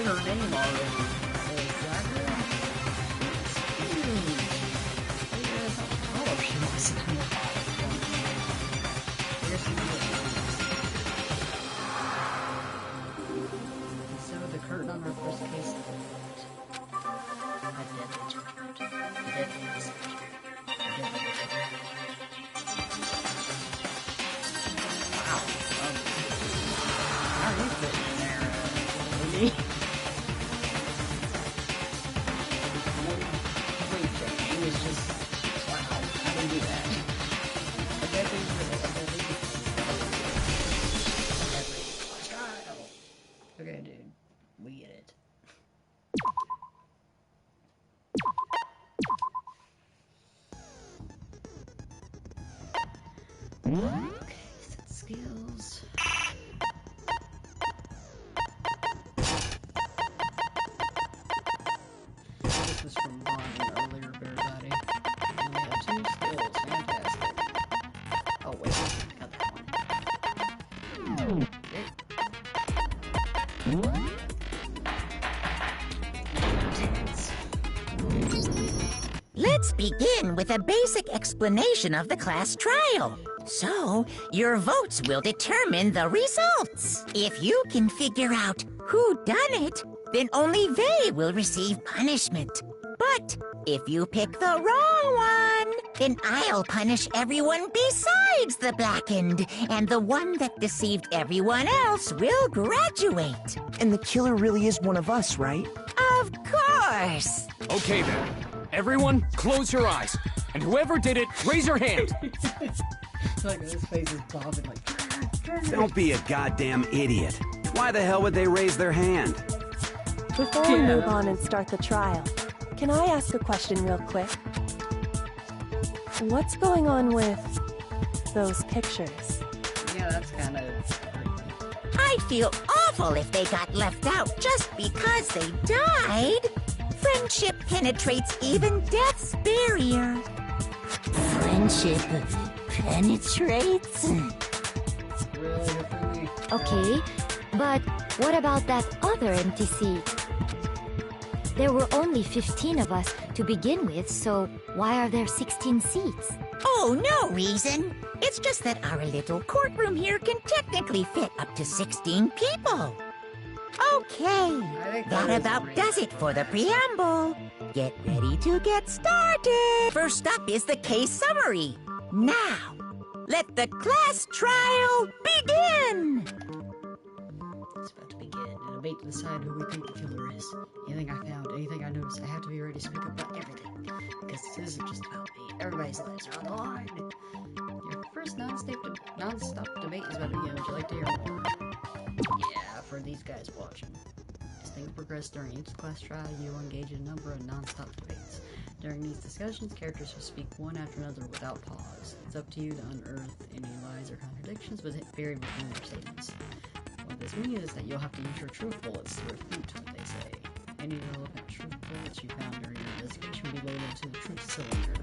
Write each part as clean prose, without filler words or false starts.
her name already. Oh, she wants to come. Instead of the curtain on our first case, a deadly child. A deadly messenger. A deadly messenger. Wow. How are you fitting in there, lady? It was just, wow, how do you do that? A deadly child. Okay, dude, we get it. Okay, set skills. This was from bonding earlier, everybody. And we have 2 skills. Fantastic. Oh, wait. I got that one. Okay. Let's begin with a basic explanation of the class trial. So, your votes will determine the results. If you can figure out who done it, then only they will receive punishment. But if you pick the wrong one, then I'll punish everyone besides the blackened, and the one that deceived everyone else will graduate. And the killer really is one of us, right? Of course. Okay then. Everyone, close your eyes. And whoever did it, raise your hand. Like his face is bobbing like... Don't be a goddamn idiot. Why the hell would they raise their hand? Before we move on and start the trial, can I ask a question real quick? What's going on with those pictures? Yeah, that's kind of... I'd feel awful if they got left out just because they died. Friendship penetrates even death's barrier. Friendship penetrates? Okay, but what about that other empty seat? There were only 15 of us to begin with, so why are there 16 seats? Oh, no reason. It's just that our little courtroom here can technically fit up to 16 people. Okay, that about does it for the preamble. Get ready to get started. First up is the case summary. Now, let the class trial begin. It's about to begin. A debate to decide who we think the killer is. Anything I found, anything I noticed, I have to be ready to speak up about everything. Because this isn't just about me. Everybody's lives are on the line. Your first non-stop debate is about to begin. Would you like to hear more? Yeah, for these guys watching. As things progress during each class trial, you will engage in a number of non-stop debates. During these discussions, characters will speak one after another without pause. It's up to you to unearth any lies or contradictions buried within their statements. What this means is that you'll have to use your truth bullets to refute what they say. Any relevant truth bullets you found during your investigation will be loaded to the truth cylinder.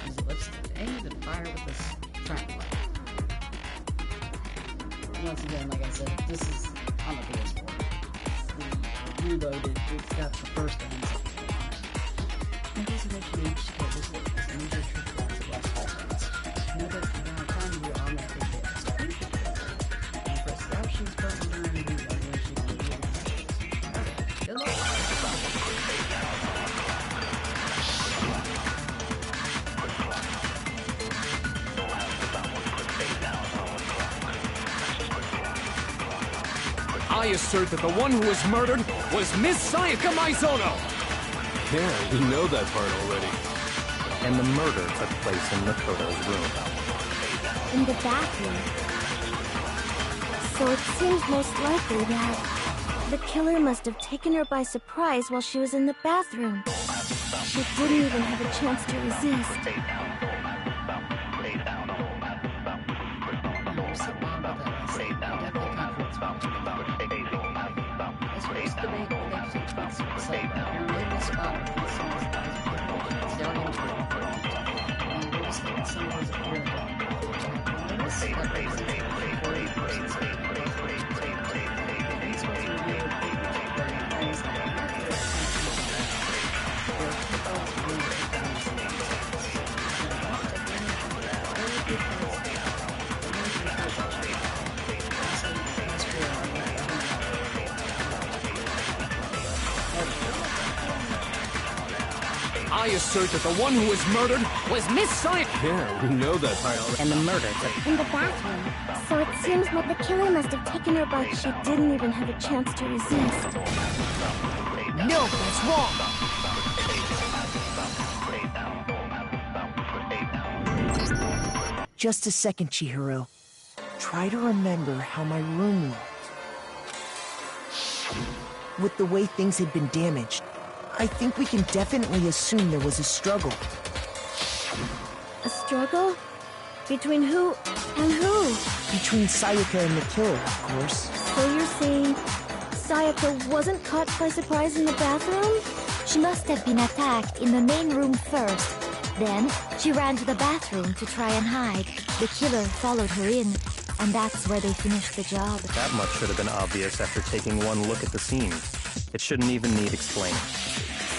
Use the lipstick to aim and fire with this shrapnel. Once again, like I said, this is on the PS4. We reloaded, it's got the first and second one on it. Investigation each character's witness and use your truth bullets to less false ones. Note that from now on time you will automatically get execution together. And press the options button during the evaluation on the Okay, good luck. I assert that the one who was murdered was Miss Sayaka Maizono! Yeah, we know that part already. And the murder took place in Makoto's room. In the bathroom. So it seems most likely that the killer must have taken her by surprise while she was in the bathroom. She didn't even have a chance to resist. answered that the one who was murdered was Miss Sayaka. Yeah, we know that part already. And the murder took In the bathroom. So it seems like the killer must have taken her by... She didn't even have a chance to resist. No, that's wrong. Just a second, Chihiro. Try to remember how my room looked. With the way things had been damaged, I think we can definitely assume there was a struggle. A struggle? Between who and who? Between Sayaka and the killer, of course. So you're saying Sayaka wasn't caught by surprise in the bathroom? She must have been attacked in the main room first. Then, she ran to the bathroom to try and hide. The killer followed her in, and that's where they finished the job. That much should have been obvious after taking one look at the scene. It shouldn't even need explaining.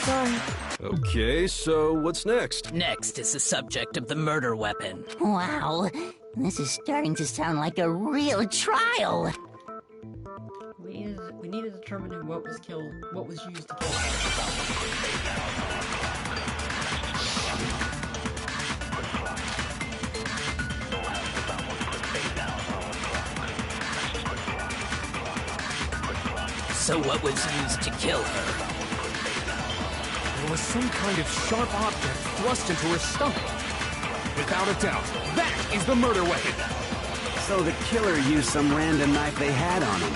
Sorry. Okay, so what's next? Next is the subject of the murder weapon. Wow, this is starting to sound like a real trial. We need to determine what was used to kill. So what was used to kill her? There was some kind of sharp object thrust into her stomach. Without a doubt, that is the murder weapon. So the killer used some random knife they had on him.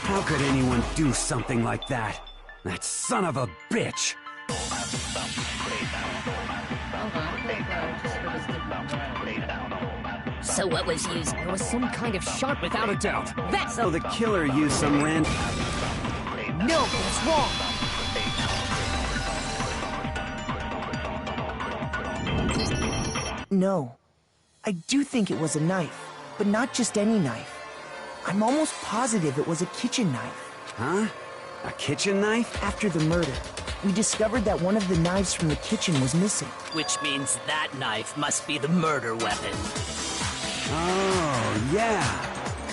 How could anyone do something like that? That son of a bitch! So what was used? There was some kind of sharp... Without a doubt, that... So the killer used some random... No, that's wrong. No. I do think it was a knife, but not just any knife. I'm almost positive it was a kitchen knife. Huh? A kitchen knife? After the murder, we discovered that one of the knives from the kitchen was missing. Which means that knife must be the murder weapon. Oh, yeah.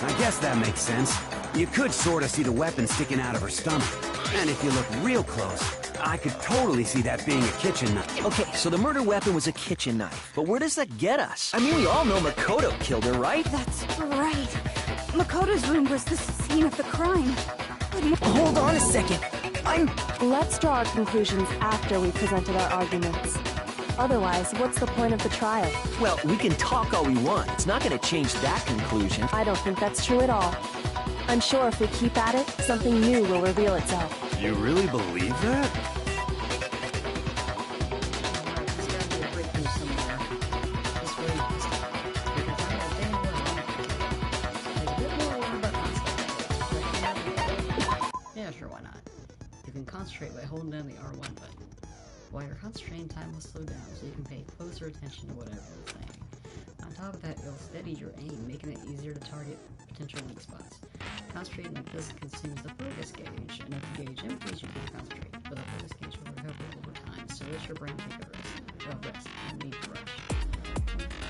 I guess that makes sense. You could sort of see the weapon sticking out of her stomach. And if you look real close, I could totally see that being a kitchen knife. Okay, so the murder weapon was a kitchen knife. But where does that get us? I mean, we all know Makoto killed her, right? That's right. Makoto's room was the scene of the crime. Hold on a second. Let's draw our conclusions after we presented our arguments. Otherwise, what's the point of the trial? Well, we can talk all we want. It's not going to change that conclusion. I don't think that's true at all. I'm sure if we keep at it, something new will reveal itself. You really believe that? Yeah, sure, why not? You can concentrate by holding down the R1 button. While your concentration time will slow down, so you can pay closer attention to whatever you're saying. On top of that, it'll steady your aim, making it easier to target potential weak spots. Concentrating like this consumes the focus gauge, and if the gauge empties, you can't concentrate. But the focus gauge will recover over time, so let your brain take a rest. No need to rush.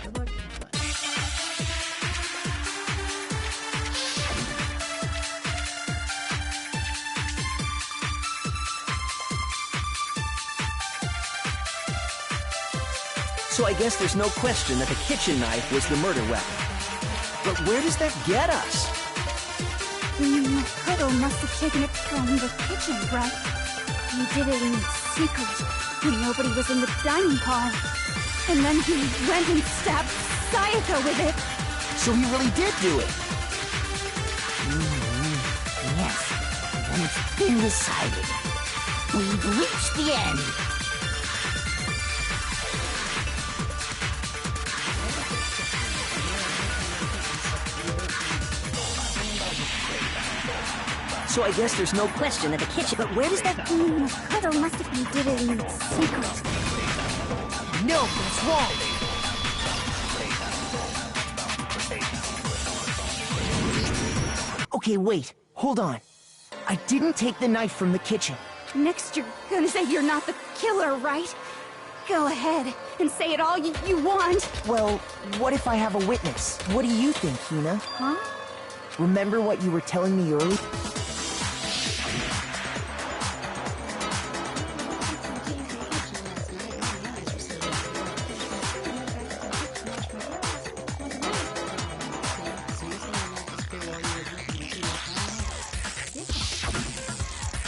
Good luck, have fun. So I guess there's no question that the kitchen knife was the murder weapon. But where does that get us? Makoto must have taken it from the kitchen, right? He did it in secret, when nobody was in the dining car. And then he went and stabbed Sayaka with it. So he really did do it. Yes, and it's been decided. We've reached the end. So I guess there's no question that the kitchen... But where does that... Makoto must have did it in secret. No, that's wrong. Okay, wait. Hold on. I didn't take the knife from the kitchen. Next you're gonna say you're not the killer, right? Go ahead and say it all you want. Well, what if I have a witness? What do you think, Hina? Huh? Remember what you were telling me earlier?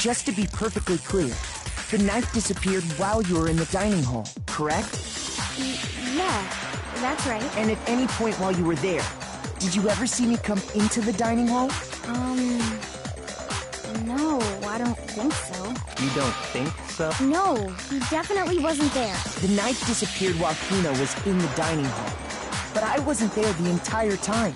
just to be perfectly clear, the knife disappeared while you were in the dining hall, correct? Yeah, that's right. And at any point while you were there, did you ever see me come into the dining hall? No, I don't think so. You don't think so? No, he definitely wasn't there. The knife disappeared while Hina was in the dining hall, but I wasn't there the entire time.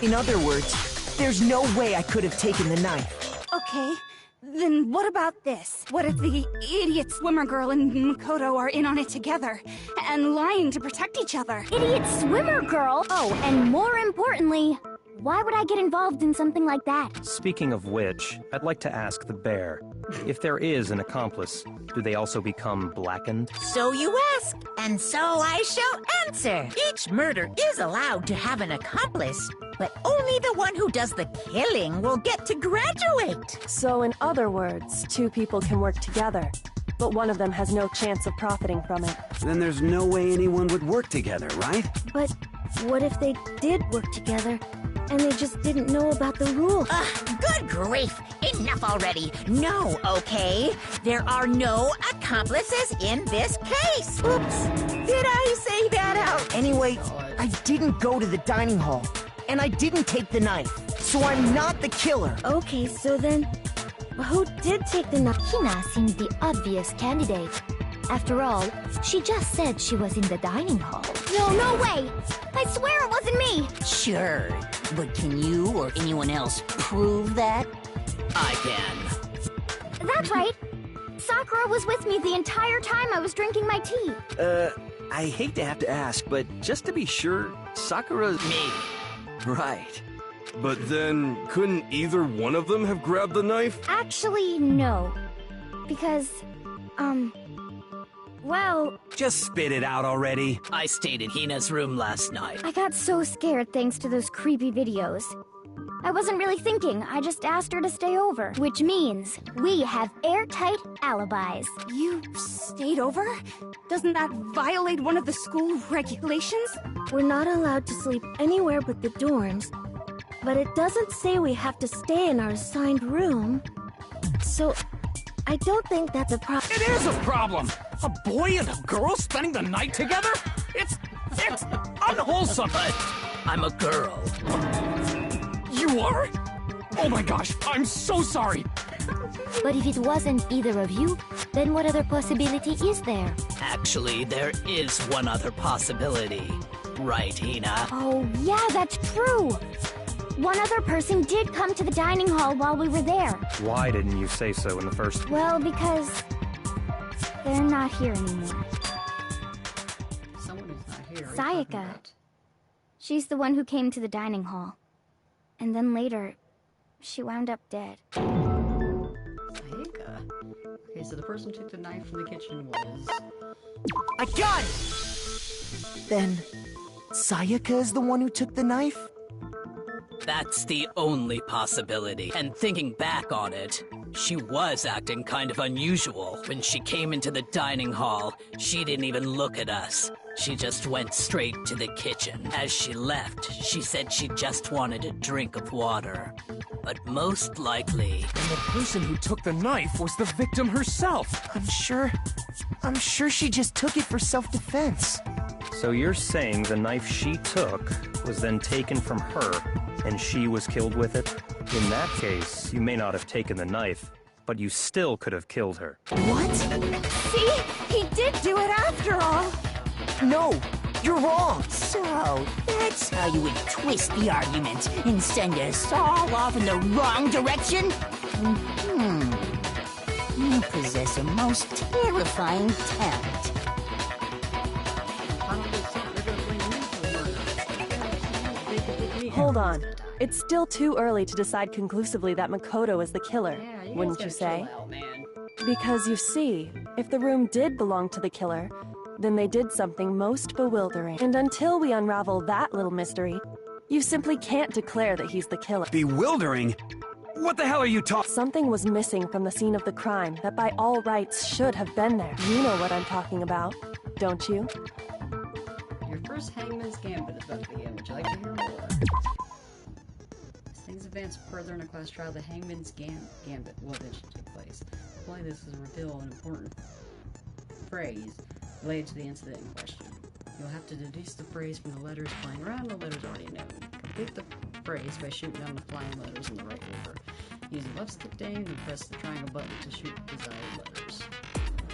In other words, there's no way I could have taken the knife. Okay, then what about this? What if the idiot swimmer girl and Makoto are in on it together, and lying to protect each other? Idiot swimmer girl! Oh, and more importantly, why would I get involved in something like that? Speaking of which, I'd like to ask the bear, if there is an accomplice, do they also become blackened? So you ask, and so I shall answer. Each murder is allowed to have an accomplice, but only the one who does the killing will get to graduate. So in other words, two people can work together, but one of them has no chance of profiting from it. Then there's no way anyone would work together, right? But what if they did work together, and they just didn't know about the rules? Good grief! Enough already! No, okay? There are no accomplices in this case! Oops! Did I say that out? Anyway, I didn't go to the dining hall, and I didn't take the knife, so I'm not the killer. Okay, so then, who did take the knife? Hina seemed the obvious candidate. After all, she just said she was in the dining hall. No way! I swear it wasn't me! Sure, but can you or anyone else prove that? I can. That's right. Sakura was with me the entire time I was drinking my tea. I hate to have to ask, but just to be sure, Sakura's... Me. Right. But then, couldn't either one of them have grabbed the knife? Actually, no. Because, well... Just spit it out already. I stayed in Hina's room last night. I got so scared thanks to those creepy videos. I wasn't really thinking, I just asked her to stay over. Which means, we have airtight alibis. You stayed over? Doesn't that violate one of the school regulations? We're not allowed to sleep anywhere but the dorms, but it doesn't say we have to stay in our assigned room. So, I don't think that's a problem. It is a problem! A boy and a girl spending the night together? It's unwholesome! But I'm a girl. You are? Oh my gosh, I'm so sorry! But if it wasn't either of you, then what other possibility is there? Actually, there is one other possibility. Right, Hina? Oh, yeah, that's true! One other person did come to the dining hall while we were there. Why didn't you say so in the first... Well, because... they're not here anymore. Someone is not here. Sayaka. She's the one who came to the dining hall. And then later, she wound up dead. Sayaka? Okay, so the person who took the knife from the kitchen was... I got it! Then, Sayaka is the one who took the knife? That's the only possibility. And thinking back on it, she was acting kind of unusual. When she came into the dining hall, she didn't even look at us. She just went straight to the kitchen. As she left, she said she just wanted a drink of water. But most likely... And the person who took the knife was the victim herself. I'm sure she just took it for self-defense. So you're saying the knife she took was then taken from her, and she was killed with it? In that case, you may not have taken the knife, but you still could have killed her. What? See? He did do it after all! No! You're wrong! So, that's how you would twist the argument and send us all off in the wrong direction? You possess a most terrifying talent. Hold on. It's still too early to decide conclusively that Makoto is the killer, wouldn't you say? Because you see, if the room did belong to the killer, then they did something most bewildering. And until we unravel that little mystery, you simply can't declare that he's the killer. Bewildering? What the hell are you talking? Something was missing from the scene of the crime that by all rights should have been there. You know what I'm talking about, don't you? Your first Hangman's Gambit is about to begin. Would you like to hear more? things advance further in a class trial, the Hangman's Gambit will eventually take place. Play this is a reveal an important phrase related to the incident in question. You'll have to deduce the phrase from the letters flying around, the letters already known. Complete the phrase by shooting down the flying letters in the right order. Use the left stick to aim and press the triangle button to shoot the desired letters.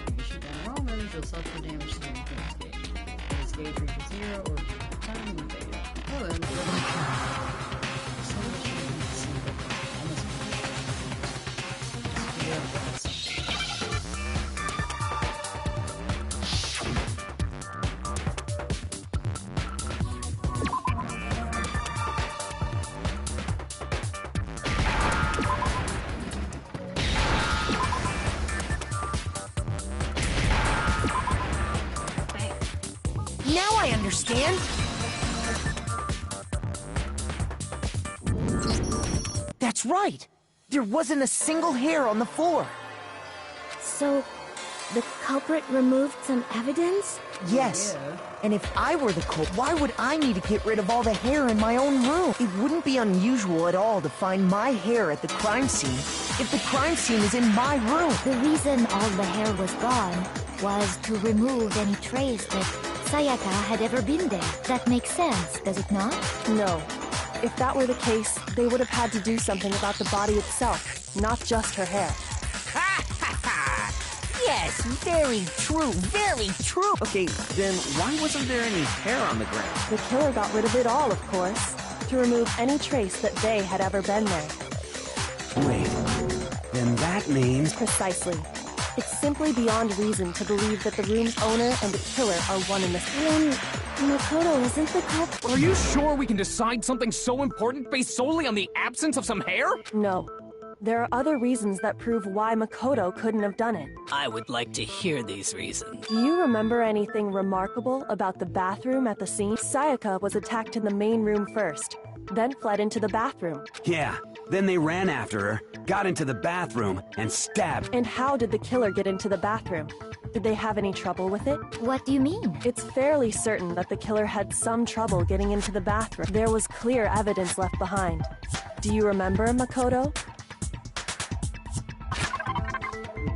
If you shoot down the wrong letters, you'll suffer damage to the infinite gauge. If this gauge reaches 0 or time, you fade out. Oh, then, so much shooting at the same time. Almost figure out what that's. Now I understand. That's right. There wasn't a single hair on the floor. So, the culprit removed some evidence? Yes. And if I were the culprit, why would I need to get rid of all the hair in my own room? It wouldn't be unusual at all to find my hair at the crime scene if the crime scene is in my room. The reason all the hair was gone was to remove any trace that Sayaka had ever been there. That makes sense, does it not? No. If that were the case, they would have had to do something about the body itself, not just her hair. Yes, very true, very true. Okay, then why wasn't there any hair on the ground? The killer got rid of it all, of course, to remove any trace that they had ever been there. Wait, then that means... Precisely. It's simply beyond reason to believe that the room's owner and the killer are one and the same. Then Makoto isn't the culprit? Are you sure we can decide something so important based solely on the absence of some hair? No. There are other reasons that prove why Makoto couldn't have done it. I would like to hear these reasons. Do you remember anything remarkable about the bathroom at the scene? Sayaka was attacked in the main room first, then fled into the bathroom. Yeah, then they ran after her, got into the bathroom, and stabbed. And how did the killer get into the bathroom? Did they have any trouble with it? What do you mean? It's fairly certain that the killer had some trouble getting into the bathroom. There was clear evidence left behind. Do you remember, Makoto?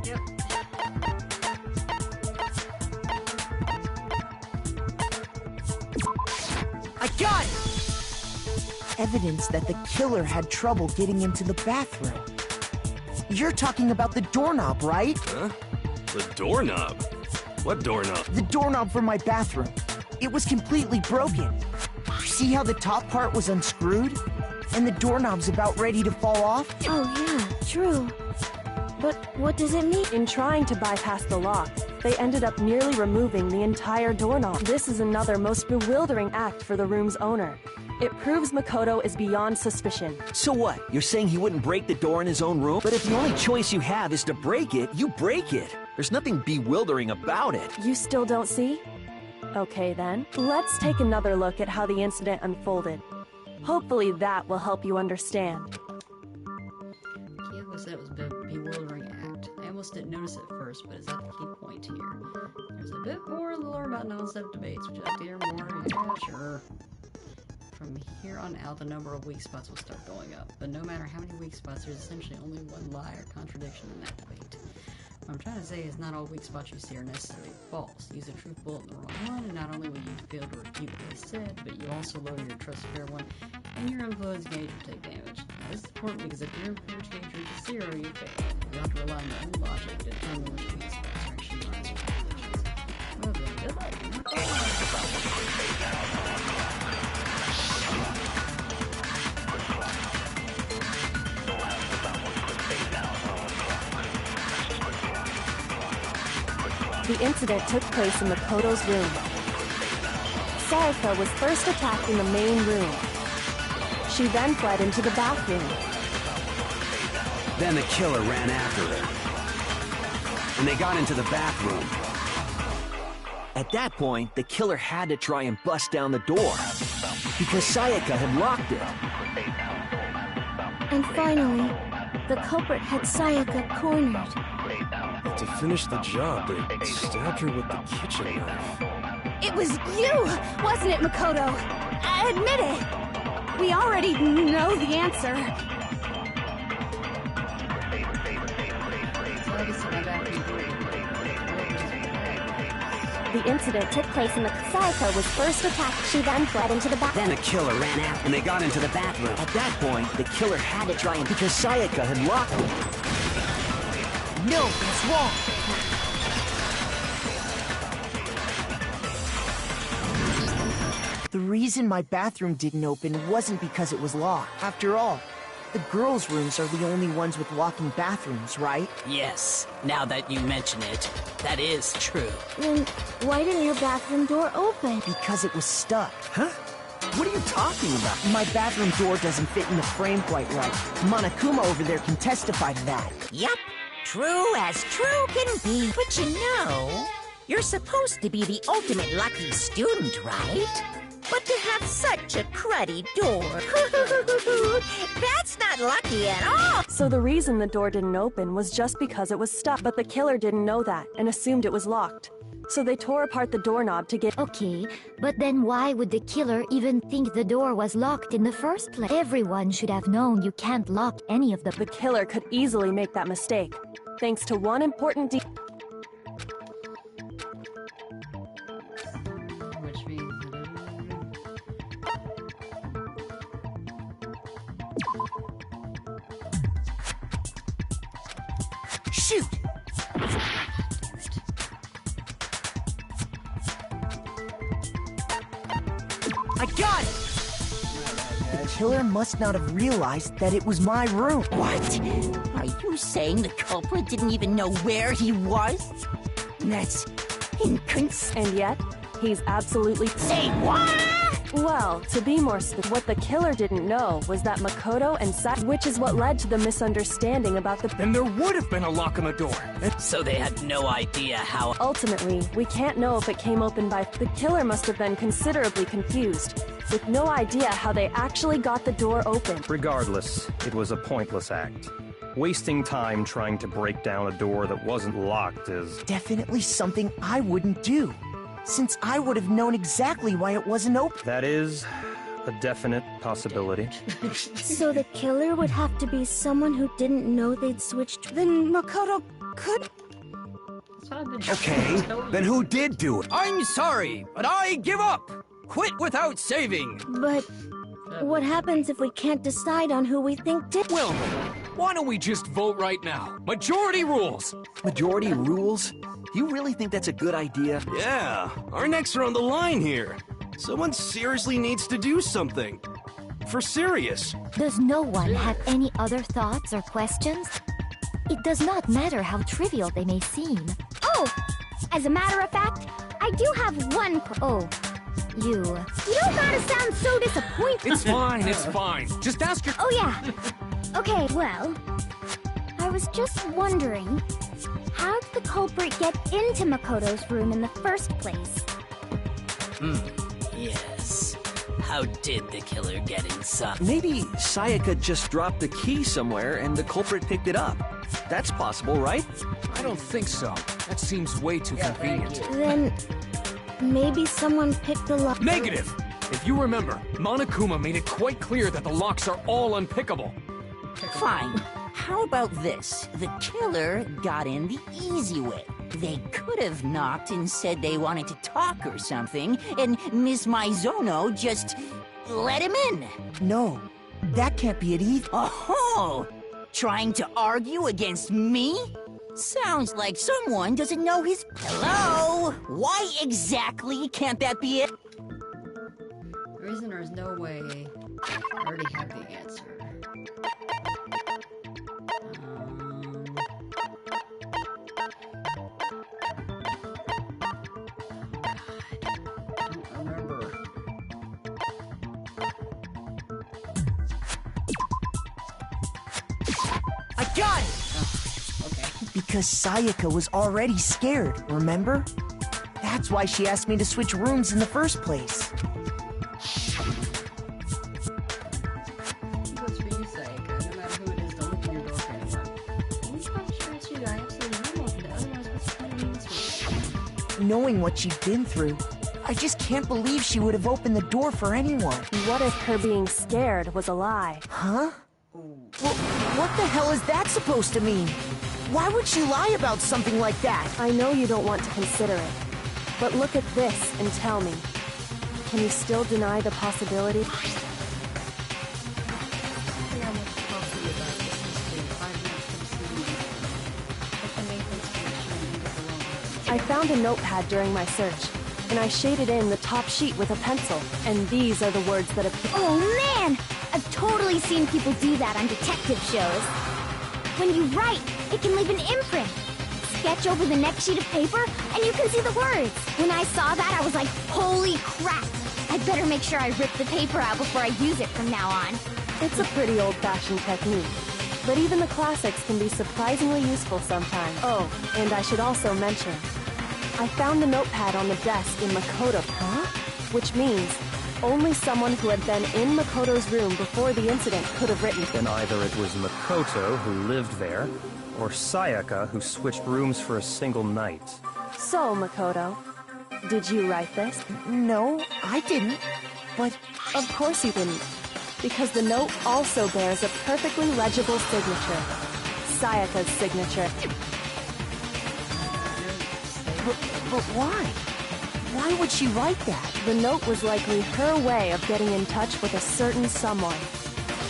Yep. I got it! Evidence that the killer had trouble getting into the bathroom. You're talking about the doorknob, right? Huh? The doorknob? What doorknob? The doorknob for my bathroom. It was completely broken. See how the top part was unscrewed? And the doorknob's about ready to fall off? Oh yeah, true. But what does it mean? In trying to bypass the lock, they ended up nearly removing the entire doorknob. This is another most bewildering act for the room's owner. It proves Makoto is beyond suspicion. So what? You're saying he wouldn't break the door in his own room? But if the only choice you have is to break it, you break it. There's nothing bewildering about it. You still don't see? Okay then, let's take another look at how the incident unfolded. Hopefully that will help you understand. Kyogo said it was a bewildering act. I almost didn't notice it first, but is that the key point here? There's a bit more in the lore about non-step debates. Would you like to hear more? Yeah, sure. From here on out, the number of weak spots will start going up. But no matter how many weak spots, there's essentially only one lie or contradiction in that debate. What I'm trying to say is not all weak spots you see are necessarily false. Use a truth bullet in the wrong one, and not only will you fail to refute what they said, but you also lower your trust fair one, and your influence gauge will take damage. Now, this is important because if your influence gauge reaches 0, you fail. You have to rely on your own logic to determine which weak spots are actually lies or contradictions. Well then, good luck. The incident took place in Makoto's room. Sayaka was first attacked in the main room. She then fled into the bathroom. Then the killer ran after her. And they got into the bathroom. At that point, the killer had to try and bust down the door, because Sayaka had locked it. And finally, the culprit had Sayaka cornered. To finish the job, they stabbed her with the kitchen knife. It was you, wasn't it, Makoto? Admit it! We already know the answer. The incident took place in the Sayaka was first attacked. She then fled into the bathroom. Then the killer ran out, and they got into the bathroom. At that point, the killer had to try and because Sayaka had locked him. No, that's wrong. The reason my bathroom didn't open wasn't because it was locked. After all, the girls' rooms are the only ones with locking bathrooms, right? Yes, now that you mention it, that is true. Then why didn't your bathroom door open? Because it was stuck. Huh? What are you talking about? My bathroom door doesn't fit in the frame quite right. Monokuma over there can testify to that. Yup, true as true can be. But you know, you're supposed to be the ultimate lucky student, right? But to have such a cruddy door, that's not lucky at all. So the reason the door didn't open was just because it was stuck. But the killer didn't know that and assumed it was locked. So they tore apart the doorknob to get... Okay, but then why would the killer even think the door was locked in the first place? Everyone should have known you can't lock any of them. The killer could easily make that mistake, thanks to one important Which means Shoot! I got it! The killer must not have realized that it was my room. What? Are you saying the culprit didn't even know where he was? That's inconceivable. And yet, he's absolutely... Say what? Well, to be more specific, what the killer didn't know was that Makoto and which is what led to the misunderstanding about the... Then there would have been a lock on the door. So they had no idea how... Ultimately, we can't know if it came open by... The killer must have been considerably confused, with no idea how they actually got the door open. Regardless, it was a pointless act. Wasting time trying to break down a door that wasn't locked is... Definitely something I wouldn't do, since I would have known exactly why it wasn't open. That is a definite possibility. So the killer would have to be someone who didn't know they'd switched... Then Makoto could... Okay, then who did do it? I'm sorry, but I give up! Quit without saving! But what happens if we can't decide on who we think did... Well, why don't we just vote right now? Majority rules! Majority rules? You really think that's a good idea? Yeah, our necks are on the line here. Someone seriously needs to do something. For serious. Does no one have any other thoughts or questions? It does not matter how trivial they may seem. Oh! As a matter of fact, I do have one... You don't gotta sound so disappointed. It's fine, it's fine. Just ask your... Oh, yeah. Okay, well, I was just wondering, how did the culprit get into Makoto's room in the first place? Yes. How did the killer get inside? Maybe Sayaka just dropped the key somewhere and the culprit picked it up. That's possible, right? I don't think so. That seems way too convenient. Then maybe someone picked the lock. Negative! If you remember, Monokuma made it quite clear that the locks are all unpickable. Fine. How about this? The killer got in the easy way. They could have knocked and said they wanted to talk or something, and Miss Maizono just let him in. No, that can't be it either. Oh, trying to argue against me? Sounds like someone doesn't know his... Hello? Why exactly can't that be it? The reason there's no way I already have the answer. I don't remember. I got it! Because Sayaka was already scared, remember? That's why she asked me to switch rooms in the first place. That's for you, Sayaka. No matter who it is, don't open your door for anyone. Only time she asked you to absolutely room open it, otherwise what's the point of being switched? Knowing what she'd been through, I just can't believe she would have opened the door for anyone. What if her being scared was a lie? Huh? Well, what the hell is that supposed to mean? Why would she lie about something like that? I know you don't want to consider it, but look at this and tell me. Can you still deny the possibility? I found a notepad during my search, and I shaded in the top sheet with a pencil, and these are the words that appear. Oh man! I've totally seen people do that on detective shows. When you write, it can leave an imprint. Sketch over the next sheet of paper, and you can see the words. When I saw that, I was like, holy crap! I'd better make sure I rip the paper out before I use it from now on. It's a pretty old-fashioned technique, but even the classics can be surprisingly useful sometimes. Oh, and I should also mention, I found the notepad on the desk in Makoto, which means only someone who had been in Makoto's room before the incident could have written it. Then either it was Makoto who lived there, or Sayaka who switched rooms for a single night. So, Makoto, did you write this? No, I didn't. But of course you didn't, because the note also bears a perfectly legible signature. Sayaka's signature. But why? Why would she write that? The note was likely her way of getting in touch with a certain someone.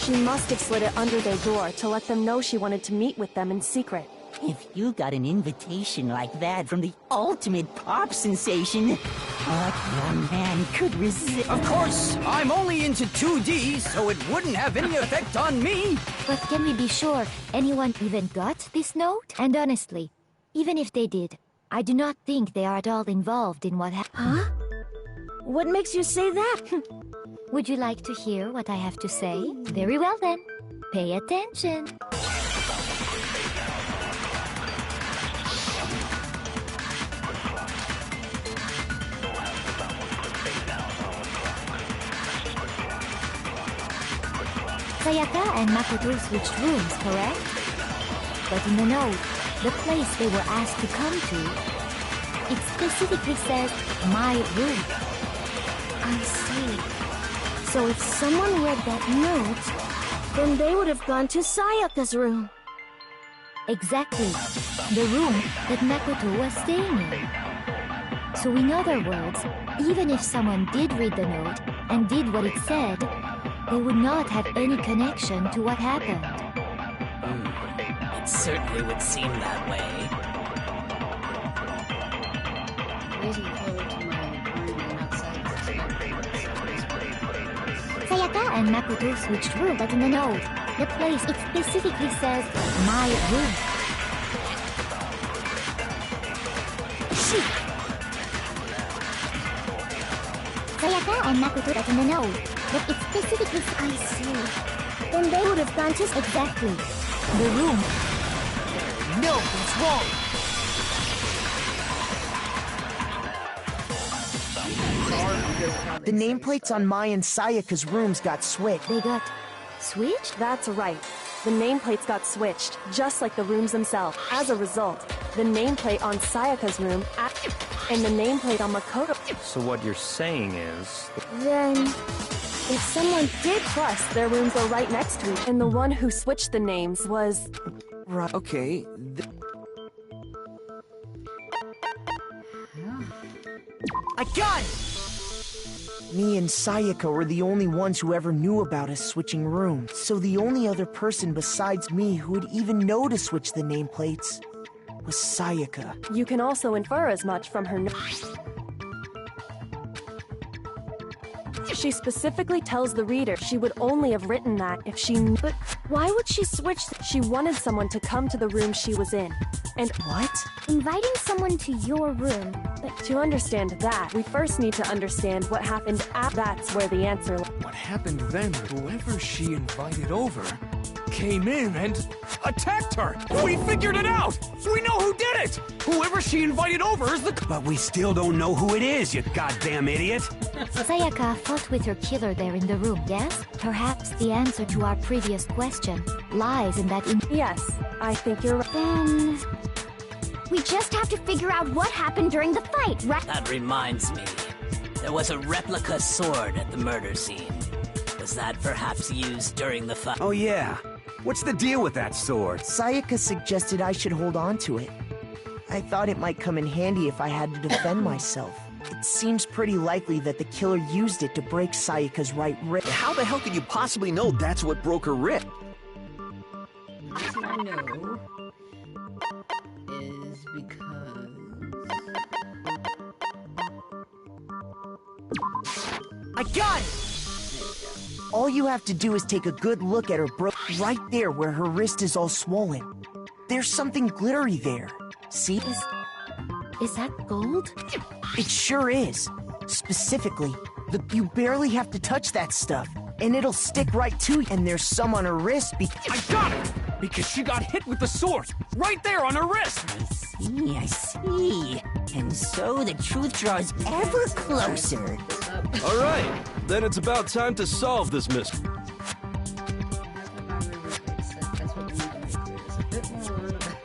She must have slid it under their door to let them know she wanted to meet with them in secret. If you got an invitation like that from the ultimate pop sensation, what young man could resist? Of course, I'm only into 2D, so it wouldn't have any effect on me. But can we be sure anyone even got this note? And honestly, even if they did, I do not think they are at all involved in what happened. Huh? What makes you say that? Would you like to hear what I have to say? Very well then. Pay attention. Sayaka and Makoto switched rooms, correct? But in the note, the place they were asked to come to, it specifically says, my room. I see. So if someone read that note, then they would have gone to Sayaka's room. Exactly. The room that Makoto was staying in. So in other words, even if someone did read the note and did what it said, they would not have any connection to what happened. It certainly would seem that way. Sayaka and Makoto switched rooms, but in the note, the place, it specifically says, my room. Sayaka and Makoto, but in the note, but it specifically says, I see. Then they would have gone to... Exactly. The room. No, it's wrong. The nameplates on Mai and Sayaka's rooms got switched. They got switched? That's right. The nameplates got switched, just like the rooms themselves. As a result, the nameplate on Sayaka's room and the nameplate on Makoto. So what you're saying is... Then, if someone did plus, their rooms are right next to each, and the one who switched the names was... Right, okay. I got it! Me and Sayaka were the only ones who ever knew about us switching rooms. So the only other person besides me who would even know to switch the nameplates was Sayaka. You can also infer as much from her She specifically tells the reader she would only have written that if she knew. But why would she switch? She wanted someone to come to the room she was in. And what? Inviting someone to your room. But to understand that, we first need to understand what happened after. That's where the answer lies. What happened then, whoever she invited over came in and attacked her! We figured it out! We know who did it! Whoever she invited over is the... But we still don't know who it is, you goddamn idiot! Sayaka fought with her killer there in the room, yes? Perhaps the answer to our previous question lies in that Yes, I think you're right. Then... we just have to figure out what happened during the fight, right? That reminds me. There was a replica sword at the murder scene. Was that perhaps used during the fight? Oh yeah. What's the deal with that sword? Sayaka suggested I should hold on to it. I thought it might come in handy if I had to defend myself. It seems pretty likely that the killer used it to break Sayaka's right wrist. How the hell could you possibly know that's what broke her wrist? The reason I know is because... I got it! All you have to do is take a good look at her right there where her wrist is all swollen. There's something glittery there. See? Is that gold? It sure is. Specifically, you barely have to touch that stuff, and it'll stick right to you. And there's some on her wrist I got it! Because she got hit with the sword! Right there on her wrist! I see. And so the truth draws ever closer. All right, then it's about time to solve this mystery. That's what we need to make clear. There's a bit more about...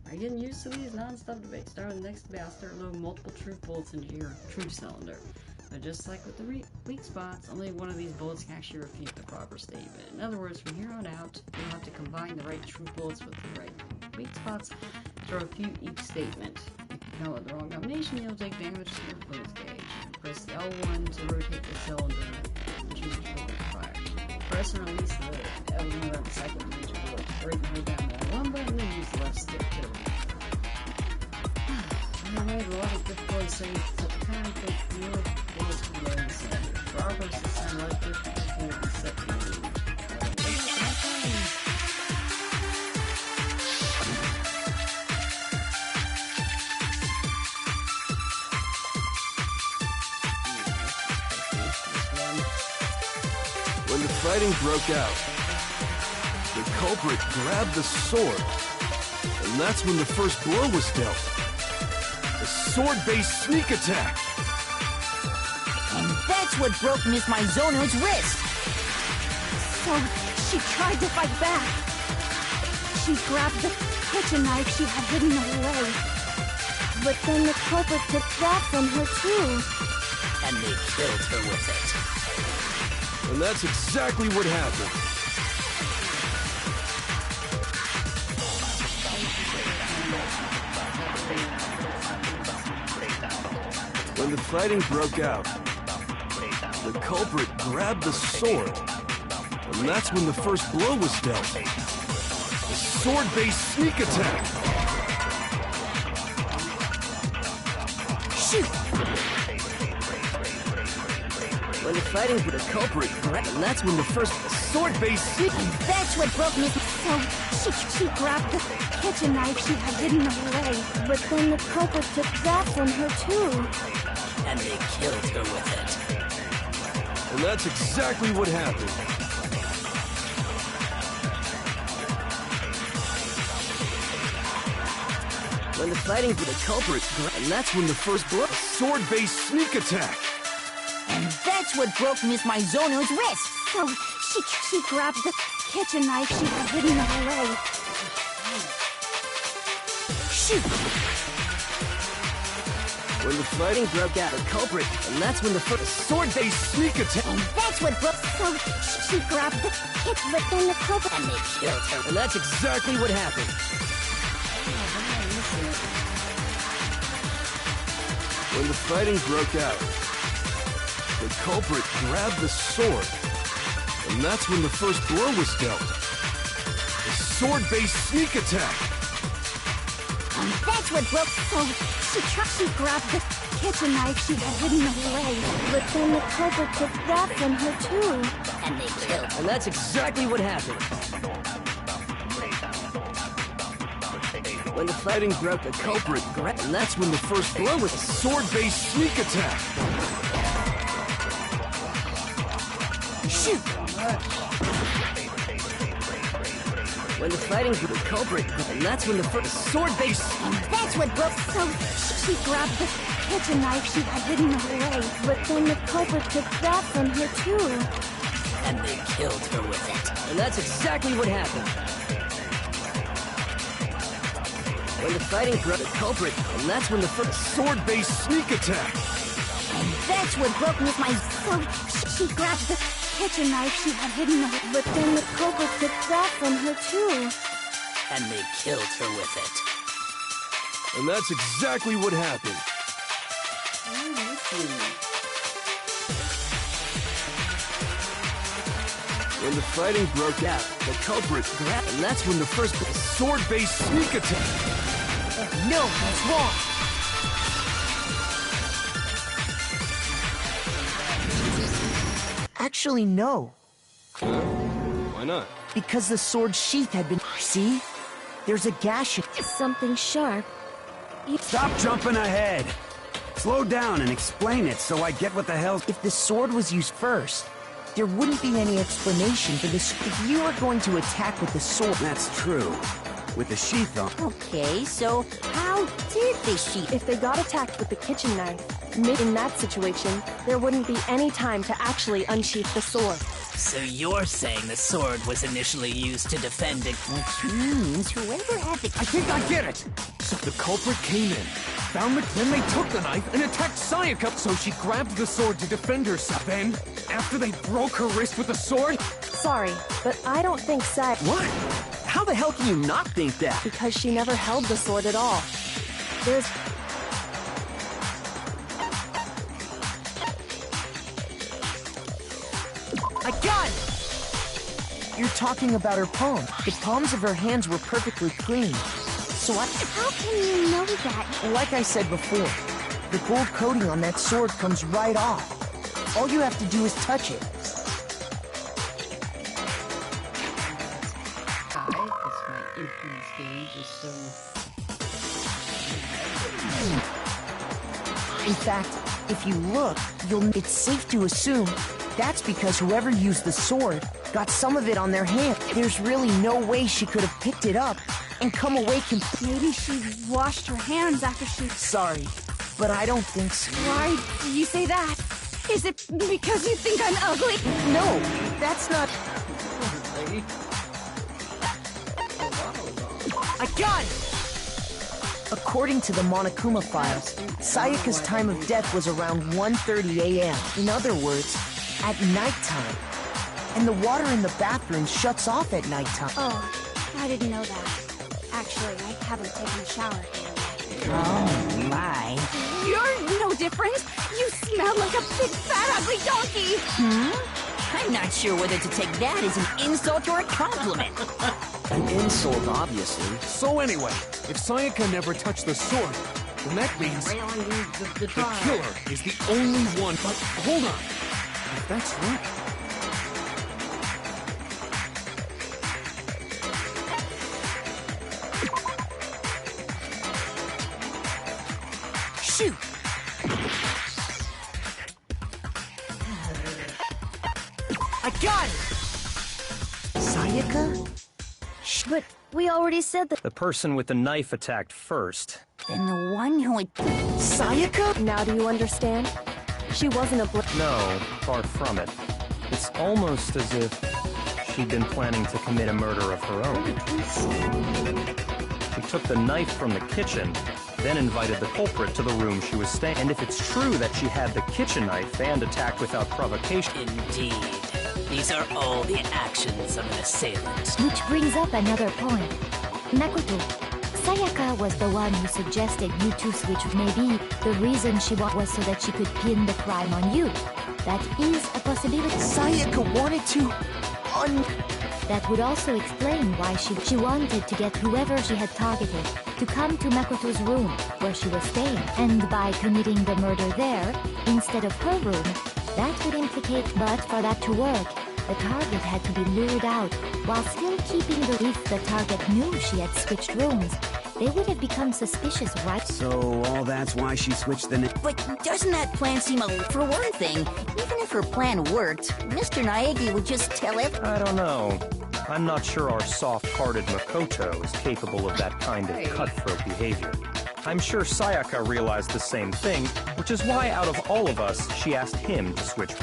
Are you getting used to these non-stop debates? Start with the next debate. I'll start loading multiple truth bullets into your truth cylinder. But just like with the weak spots, only one of these bullets can actually refute the proper statement. In other words, from here on out, you'll have to combine the right truth bullets with the right weak spots to refute each statement. If you come with the wrong combination, you'll take damage to your opponent's gauge. Press L1 to rotate the cylinder and choose which bullet to fire. Press and release the L1 around the cycle to reach a bullet. Break and hold down the L1 button and use the left stick to Alright, a lot of difficulty saying that the time takes fewer bullets to load the cylinder. Progress is sound like 50 before the second move. When the fighting broke out, the culprit grabbed the sword, and that's when the first blow was dealt. A sword-based sneak attack. And that's what broke Miss Mizono's wrist. So, she tried to fight back. She grabbed the kitchen knife she had hidden away. But then the culprit took that from her too. And they killed her with it. And that's exactly what happened. When the fighting broke out, the culprit grabbed the sword, and that's when the first blow was dealt. A sword-based sneak attack. Shoot! When the fighting for the culprit, and that's when the first sword-based sneak... And that's what broke Miss... So, she grabbed the kitchen knife she had hidden away. But then the culprit took that from her too. And they killed her with it. And that's exactly what happened. When the fighting for the culprit, and that's when the first blow... Sword-based sneak attack. And that's what broke Miss Mizono's wrist. So, she grabbed the kitchen knife she had hidden away. Shoot! When the fighting broke out, the culprit, and that's when the first sword-based sneak attack. And that's what broke... So, she grabbed the kitchen, but then the culprit... And they killed her. And that's exactly what happened. When the fighting broke out, the culprit grabbed the sword, and that's when the first blow was dealt. A sword-based sneak attack. And that's what broke... So, she grabbed the kitchen knife she had hidden away. But then the culprit took that from her too. And they killed her. And that's exactly what happened. When the fighting broke, the culprit grabbed, and that's when the first blow was a sword-based sneak attack. Shoot! When the fighting broke, the culprit, and that's when the first sword-based... And that's what broke... So, she grabbed the kitchen knife she had hidden away. But then the culprit took that from her too. And they killed her with it. And that's exactly what happened. When the fighting broke, the culprit, and that's when the first sword-based sneak attack. That's what broke with my... So she grabbed the kitchen knife she had hidden, but then the culprit took that from her too. And they killed her with it. And that's exactly what happened. When the fighting broke out, the culprit grabbed, and that's when the first sword-based sneak attack. No, that's wrong. Actually, no. Why not? Because the sword sheath had been... See? There's a gash in... Something sharp. Stop jumping ahead! Slow down and explain it so I get what the hell... If the sword was used first, there wouldn't be any explanation for this. If you are going to attack with the sword... That's true. With the sheath on... Okay, so how did they sheath? If they got attacked with the kitchen knife, in that situation, there wouldn't be any time to actually unsheath the sword. So you're saying the sword was initially used to defend it? Which means whoever had the... I think I get it! So the culprit came in, found the... Then they took the knife and attacked Sayaka, so she grabbed the sword to defend herself. Then, after they broke her wrist with the sword... Sorry, but I don't think What? How the hell can you not think that? Because she never held the sword at all. There's... I got it! You're talking about her palm. The palms of her hands were perfectly clean. So How can you know that? like I said before, the gold coating on that sword comes right off. All you have to do is touch it. My influence gauge is so... In fact, if you look, it's safe to assume that's because whoever used the sword got some of it on their hand. There's really no way she could have picked it up and come away Maybe she washed her hands after she... Sorry, but I don't think so. Why do you say that? Is it because you think I'm ugly? No, that's not... I got it! According to the Monokuma files, Sayaka's time of death was around 1:30 a.m. In other words, at nighttime. And the water in the bathroom shuts off at nighttime. Oh, I didn't know that. Actually, I haven't taken a shower here yet. Oh, my. You're no different. You smell like a big, fat, ugly donkey. I'm not sure whether to take that as an insult or a compliment. An insult, obviously. So anyway, if Sayaka never touched the sword, then that means the killer is the only one. But hold on. If that's right... Shoot! I got it! Sayaka? But we already said that. The person with the knife attacked first. Then the one who had... Sayaka? Now do you understand? She wasn't a No, far from it. It's almost as if she'd been planning to commit a murder of her own. She took the knife from the kitchen, then invited the culprit to the room she was staying. And if it's true that she had the kitchen knife and attacked without provocation... Indeed. These are all the actions of an assailant. Which brings up another point. Makoto, Sayaka was the one who suggested you two switch. Maybe the reason she was so that she could pin the crime on you. That is a possibility. Sayaka wanted to... That would also explain why she wanted to get whoever she had targeted to come to Makoto's room, where she was staying. And by committing the murder there, instead of her room, that would implicate... But for that to work, the target had to be lured out, while still keeping the... If the target knew she had switched rooms, they would have become suspicious, right? So all that's why she switched the name. But doesn't that plan seem For one thing, even if her plan worked, Mr. Naegi would just tell it. I don't know. I'm not sure our soft-hearted Makoto is capable of that kind of cutthroat behavior. I'm sure Sayaka realized the same thing, which is why out of all of us, she asked him to switch.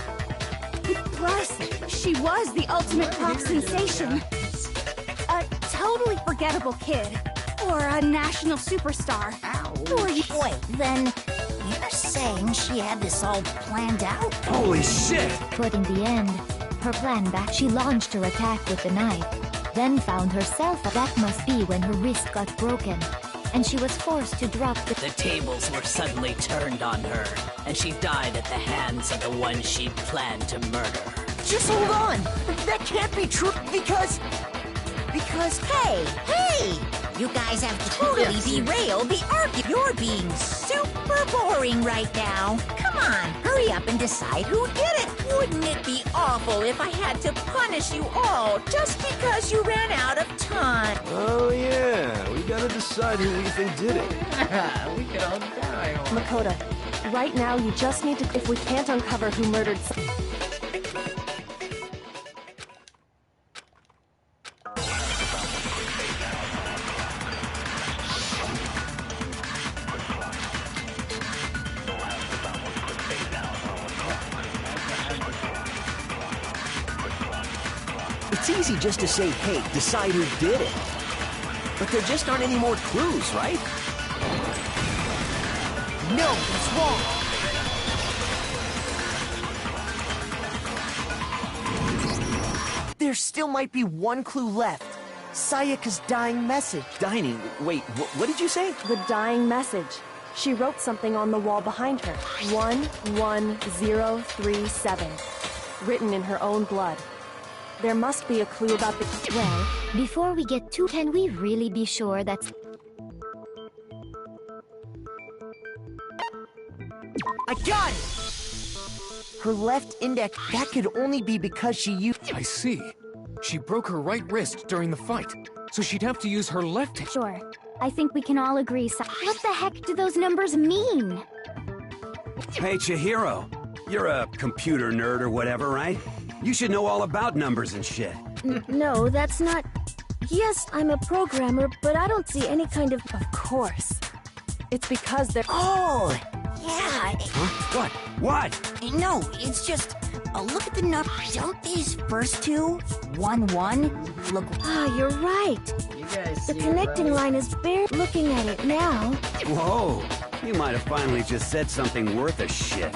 Plus, she was the ultimate pop sensation. A totally forgettable kid. Or a national superstar. Or wait, then you're saying she had this all planned out? Holy shit! But in the end, her plan back, she launched her attack with the knife, then found herself. That must be when her wrist got broken, and she was forced to drop the tables were suddenly turned on her, and she died at the hands of the one she'd planned to murder. Just hold on! That can't be true, because... Hey! You guys have totally derailed the argument. You're being super boring right now. Come on, hurry up and decide who did it. Wouldn't it be awful if I had to punish you all just because you ran out of time? Oh yeah, we gotta decide who we think did it. We could all die. Makoto, right now you just need to... If we can't uncover who murdered... It's easy just to say, hey, decide who did it. But there just aren't any more clues, right? No, it's wrong. There still might be one clue left. Sayaka's dying message. Dining? Wait, what did you say? The dying message. She wrote something on the wall behind her. 11037. Written in her own blood. There must be a clue about the... Well, before we get to... Can we really be sure that's... I got it! Her left index, that could only be because she used... I see. She broke her right wrist during the fight, so she'd have to use her left hand. Sure. I think we can all agree. What the heck do those numbers mean? Hey, Chihiro. You're a computer nerd or whatever, right? You should know all about numbers and shit. No, that's not... Yes, I'm a programmer, but I don't see any kind of... Of course. It's because they're... Oh! Yeah. Huh? What? No, it's just... look at the number. Don't these first two? 1-1? Look... Ah, you're right. You guys The see connecting line is bare. Looking at it now. Whoa. You might have finally just said something worth a shit.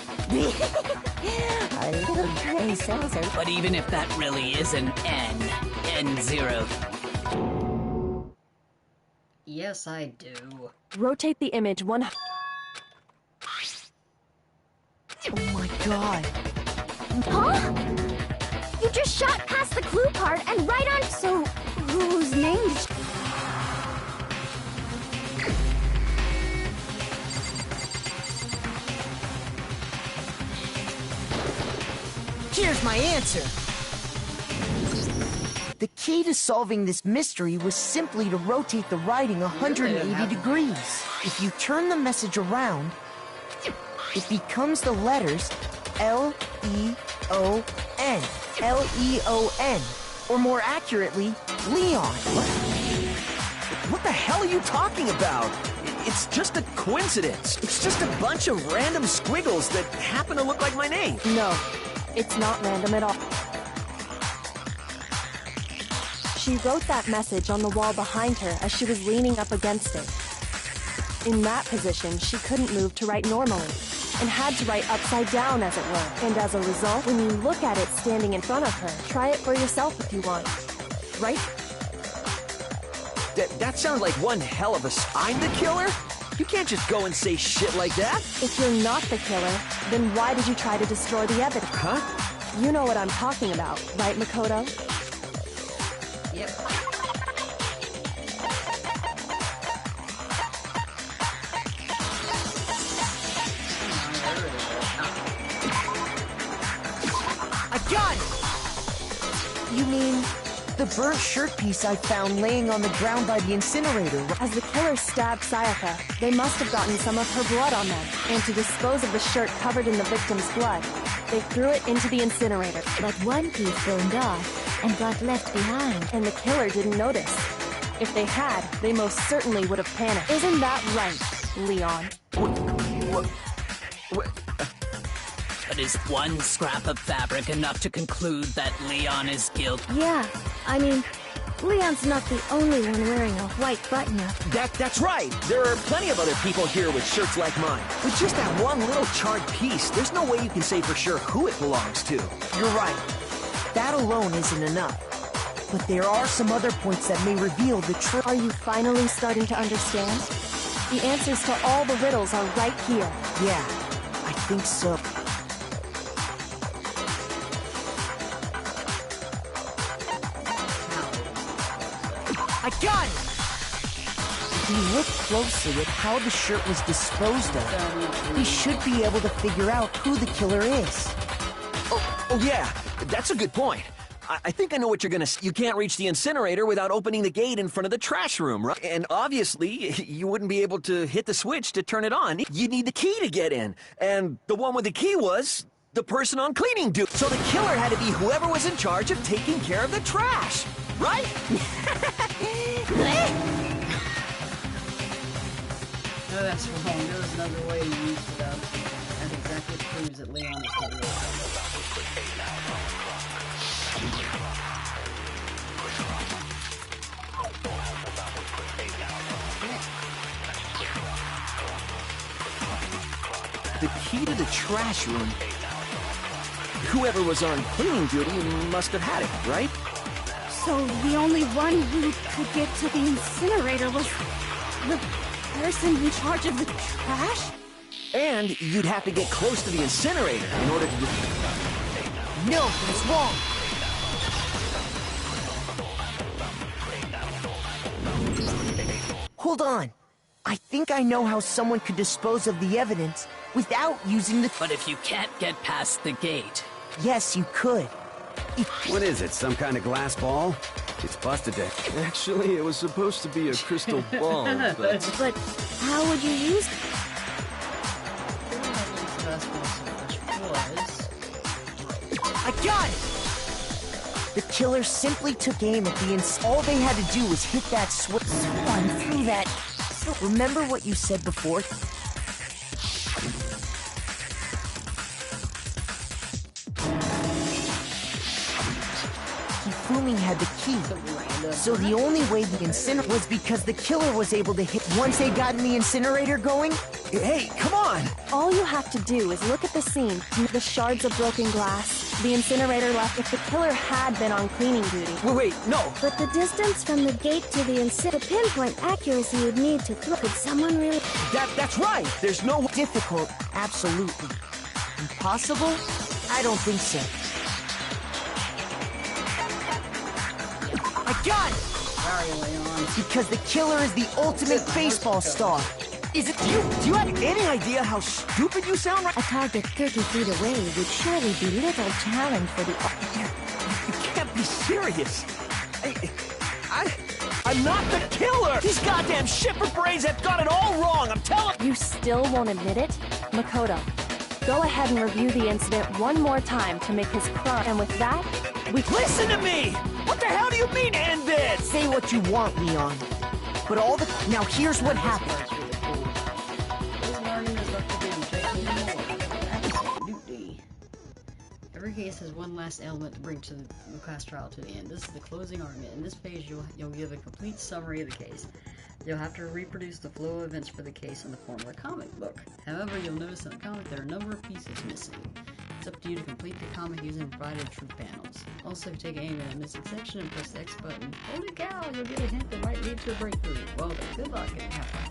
A little gray cells are... But even if that really is an N0... Yes, I do. Rotate the image one... Oh my god. Huh? You just shot past the clue part and right on... So, whose name did she... Here's my answer. The key to solving this mystery was simply to rotate the writing 180 degrees. If you turn the message around, it becomes the letters L-E-O-N. L-E-O-N. Or more accurately, Leon. What the hell are you talking about? It's just a coincidence. It's just a bunch of random squiggles that happen to look like my name. No, it's not random at all. She wrote that message on the wall behind her as she was leaning up against it. In that position, she couldn't move to write normally, and had to write upside down, as it were. And as a result, when you look at it standing in front of her, try it for yourself if you want. Right? That sounds like one hell of a... I'm the killer? You can't just go and say shit like that. If you're not the killer, then why did you try to destroy the evidence? Huh? You know what I'm talking about, right, Makoto? Yep. I got it! You mean the burnt shirt piece I found laying on the ground by the incinerator? As the killer stabbed Sayaka, they must have gotten some of her blood on them. And to dispose of the shirt covered in the victim's blood, they threw it into the incinerator. But one piece burned off and got left behind. And the killer didn't notice. If they had, they most certainly would have panicked. Isn't that right, Leon? But is one scrap of fabric enough to conclude that Leon is guilty? Yeah, I mean, Leon's not the only one wearing a white button-up. That's right. There are plenty of other people here with shirts like mine. With just that one little charred piece, there's no way you can say for sure who it belongs to. You're right. That alone isn't enough. But there are some other points that may reveal the truth. Are you finally starting to understand? The answers to all the riddles are right here. Yeah, I think so. I got it! If we look closely at how the shirt was disposed of, we should be able to figure out who the killer is. Oh yeah, that's a good point. I think I know what you're gonna You can't reach the incinerator without opening the gate in front of the trash room, right? And obviously, you wouldn't be able to hit the switch to turn it on. You'd need the key to get in. And the one with the key was the person on cleaning duty. So the killer had to be whoever was in charge of taking care of the trash, right? No, that's wrong. There was another way to use it up. That exactly proves that Leon is the real The key to the trash room. Whoever was on cleaning duty must have had it, right? So the only one who could get to the incinerator was the person in charge of the trash? And you'd have to get close to the incinerator in order to... No, it's wrong. Hold on. I think I know how someone could dispose of the evidence without using the... But if you can't get past the gate... Yes, you could. What is it, some kind of glass ball? It's busted to... Actually, it was supposed to be a crystal ball, but... But how would you use... I got it! The killer simply took aim at the all they had to do was hit that switch. One through that. Remember what you said before? Hifumi had the key. So the only way the incinerator was because the killer was able to hit once they got in the incinerator going. Hey, come on! All you have to do is look at the scene, the shards of broken glass, the incinerator left if the killer had been on cleaning duty. Wait, no! But the distance from the gate to the incinerator, the pinpoint accuracy you'd need to throw. Could someone really... That's right! There's no... Difficult, absolutely. Impossible? I don't think so. I got it! Sorry, Leon. Because the killer is the ultimate baseball star. Is it you? Do you have any idea how stupid you sound right? A target 30 feet away would surely be little challenge for the... You can't be serious. I'm not the killer! These goddamn shipper brains have got it all wrong, I'm telling... You still won't admit it? Makoto, go ahead and review the incident one more time to make his crime. And with that, we... Listen to me! What the hell do you mean, end it? Say what you want, Leon. But all the... Now here's what happened. Every case has one last element to bring to the class trial to the end. This is the closing argument. In this page, you'll give a complete summary of the case. You'll have to reproduce the flow of events for the case in the form of a comic book. However, you'll notice in the comic there are a number of pieces missing. It's up to you to complete the comic using provided truth panels. Also, take aim at a missing section and press the X button. Holy cow, you'll get a hint that might lead to a breakthrough. Well then, good luck and have fun.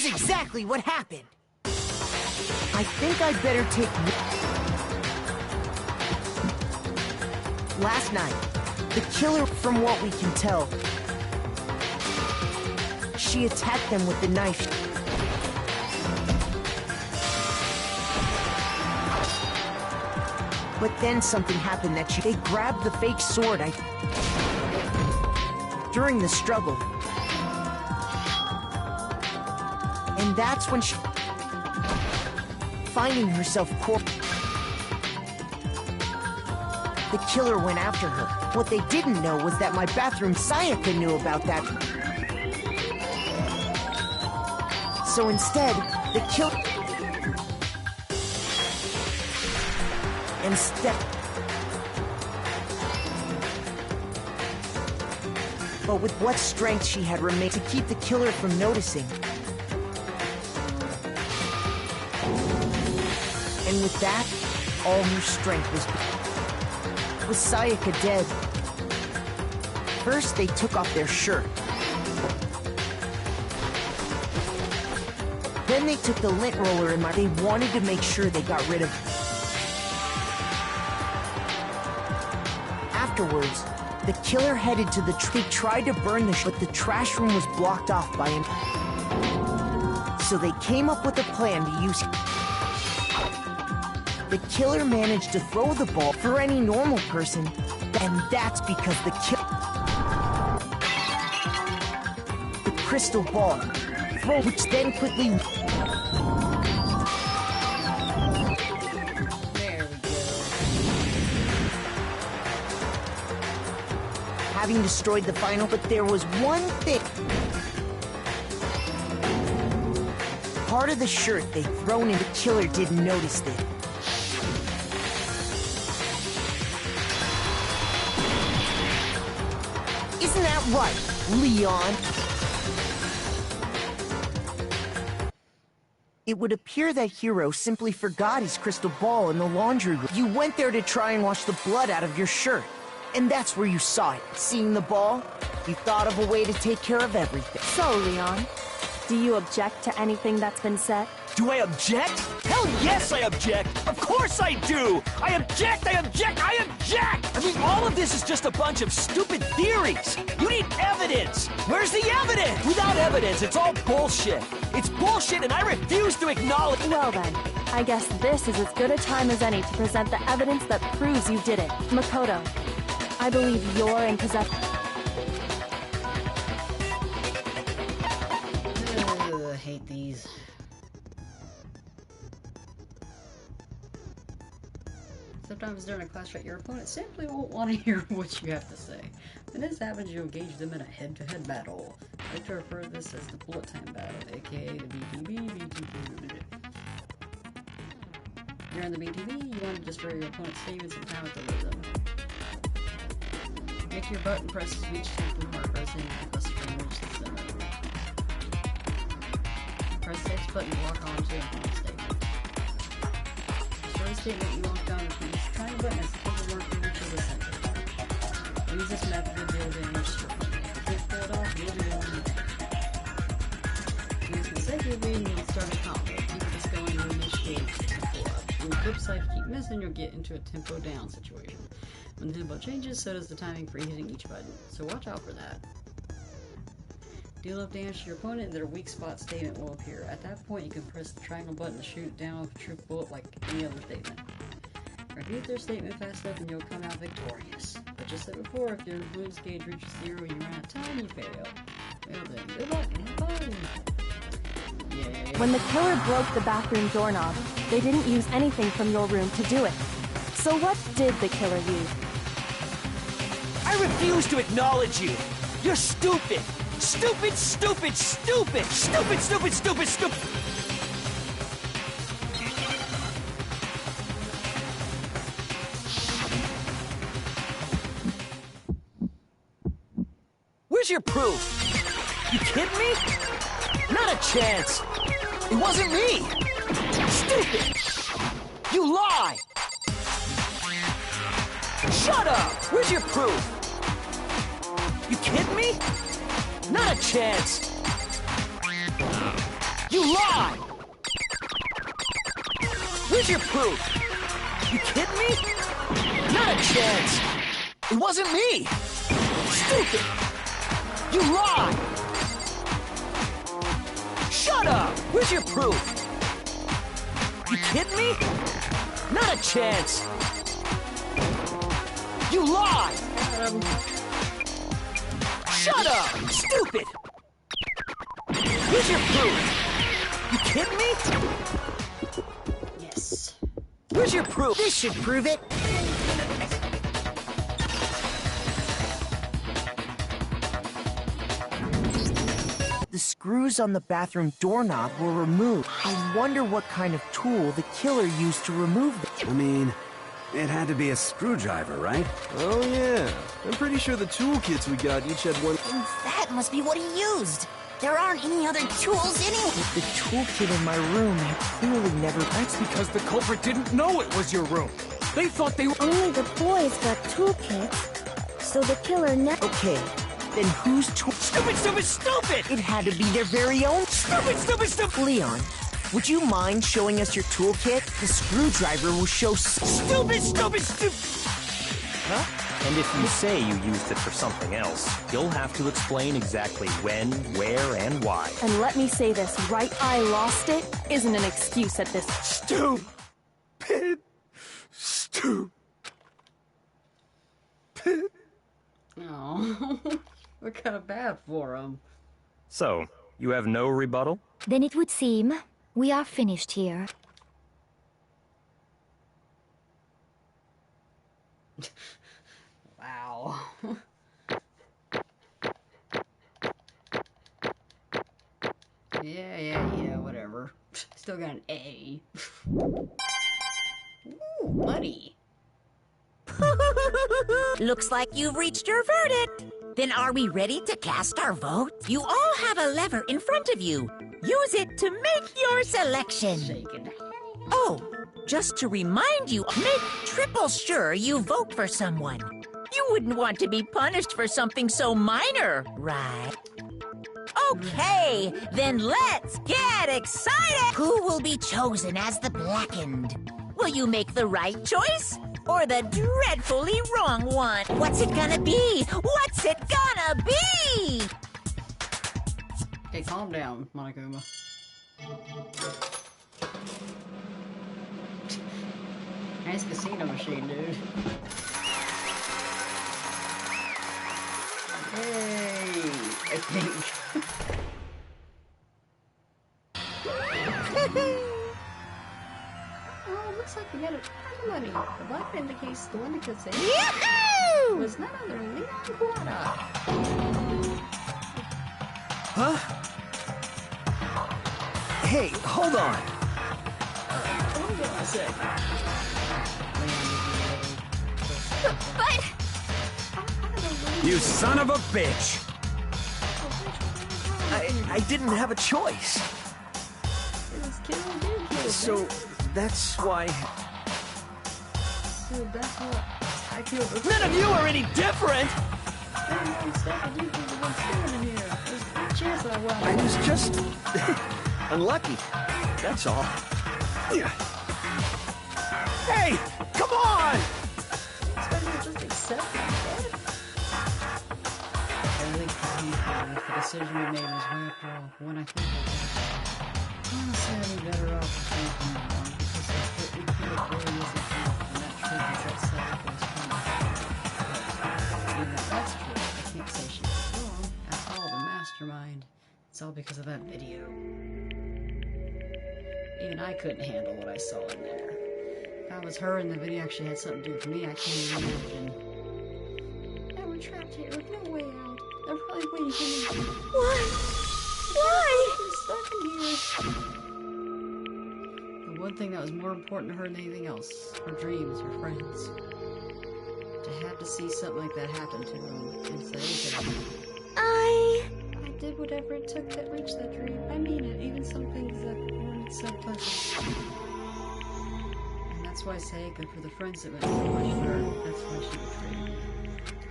Here's exactly what happened. I think I'd better take... Last night, the killer, from what we can tell, she attacked them with the knife. But then something happened that they grabbed the fake sword during the struggle. And that's when she... Finding herself the killer went after her. What they didn't know was that my bathroom Sayaka knew about that. So instead, the killer... But with what strength she had remained to keep the killer from noticing. And with that, all her strength was Sayaka dead. First, they took off their shirt. Then they took the lint roller in my... They wanted to make sure they got rid of... Afterwards, the killer headed to the tree, tried to burn but the trash room was blocked off by him. So they came up with a plan to use... The killer managed to throw the ball for any normal person, and that's because the crystal ball, which then quickly... Having destroyed the final, but there was one thing. Part of the shirt they'd thrown in, the killer didn't notice it. Isn't that right, Leon? It would appear that Hiro simply forgot his crystal ball in the laundry room. You went there to try and wash the blood out of your shirt. And that's where you saw it. Seeing the ball, you thought of a way to take care of everything. So, Leon, do you object to anything that's been said? Do I object? Hell yes, I object! Of course I do! I object, I object, I object! I mean, all of this is just a bunch of stupid theories! You need evidence! Where's the evidence? Without evidence, it's all bullshit! It's bullshit and I refuse to acknowledge— Well then, I guess this is as good a time as any to present the evidence that proves you did it. Makoto, I believe you're in possession. I hate these. Sometimes during a class fight, your opponent simply won't want to hear what you have to say. When this happens, you engage them in a head-to-head battle. I like to refer to this as the bullet time battle, aka the BTB. During the BTB, you want to destroy your opponent's statements and power to them. Make your button presses reach from hard pressing and press from reach the center. Press the X button to lock on to an opponent's statement. Destroy the statement you locked on with the triangle button as the work to reach the center. Use this method to deal damage to your opponent. If you can't pull it off, you'll be able to use consecutively and you'll start a combo. Keep this going and initiate tempo up. On the flip side, if you keep missing, you'll get into a tempo down situation. When the tempo changes, so does the timing for hitting each button, so watch out for that. Deal enough damage to your opponent, their weak spot statement will appear. At that point, you can press the triangle button to shoot down with a true bullet like any other statement. Repeat their statement fast enough and you'll come out victorious. But just like before, if your opponent's gauge reaches 0 and you run out of time, you fail. Well then, good luck and have fun! Yay. When the killer broke the bathroom doorknob, they didn't use anything from your room to do it. So what did the killer use? I refuse to acknowledge you! You're stupid! Stupid, stupid, stupid! Stupid, stupid, stupid, stupid! Where's your proof? You kidding me? Not a chance! It wasn't me! Stupid! You lie! Shut up! Where's your proof? You kidding me? Not a chance! You lie! Where's your proof? You kidding me? Not a chance! It wasn't me! Stupid! You lie! Shut up! Where's your proof? You kidding me? Not a chance! You lie! Shut up! Stupid! Where's your proof? You kidding me? Yes. Where's your proof? This should prove it. The screws on the bathroom doorknob were removed. I wonder what kind of tool the killer used to remove them. I mean, it had to be a screwdriver, right? Oh yeah, I'm pretty sure the toolkits we got each had one. And that must be what he used. There aren't any other tools anywhere. The toolkit in my room had clearly never... That's because the culprit didn't know it was your room. They thought they were... Only the boys got toolkits, so the killer never... Okay, then whose tool... Stupid, stupid, stupid! It had to be their very own... Stupid, stupid, stupid! Leon, would you mind showing us your toolkit? The screwdriver will show... Stupid, stupid, stupid! Huh? And if you say you used it for something else, you'll have to explain exactly when, where, and why. And let me say this, right? I lost it isn't an excuse at this. Stupid. Oh, we're kind of bad for him. So, you have no rebuttal? Then it would seem we are finished here. Wow. Yeah, whatever. Still got an A. Ooh, money. Looks like you've reached your verdict. Then are we ready to cast our vote? You all have a lever in front of you. Use it to make your selection. Shaking. Oh, just to remind you, make triple sure you vote for someone. You wouldn't want to be punished for something so minor, right? Okay, then let's get excited! Who will be chosen as the blackened? Will you make the right choice? Or the dreadfully wrong one? What's it gonna be? What's it gonna be? Okay, calm down, Monokuma. Nice casino machine, dude. Hey, I think. Oh, looks like we got a ton of money. The black indicates the one that could say was none other than Leon Quada. Huh? Hey, hold on. Hold on a sec. But... You son of a bitch! I didn't have a choice. So, that's why... So that's what I feel... None of you are any different! I was just... unlucky. That's all. Hey! Come on! Just accept that. I think the decision we made was right after all. When I think of it, honestly, I'd be better off thinking more because what we feel really isn't true, and that truth is that Sayaka was punished. Even if that's true, I can't say she was wrong. After all, the mastermind. It's all because of that video. Even I couldn't handle what I saw in there. If I was her and the video actually had something to do with me, I can't even imagine. Now we're trapped here with no way out. They're probably waiting for me. Why? Why? We're stuck in here. The one thing that was more important to her than anything else. Her dreams, her friends. To have to see something like that happen to them and say that I did whatever it took to reach that dream. I mean it, even some things that weren't so pleasant. And that's why Sayaka, for the friends that went so much for her, that's why she betrayed me.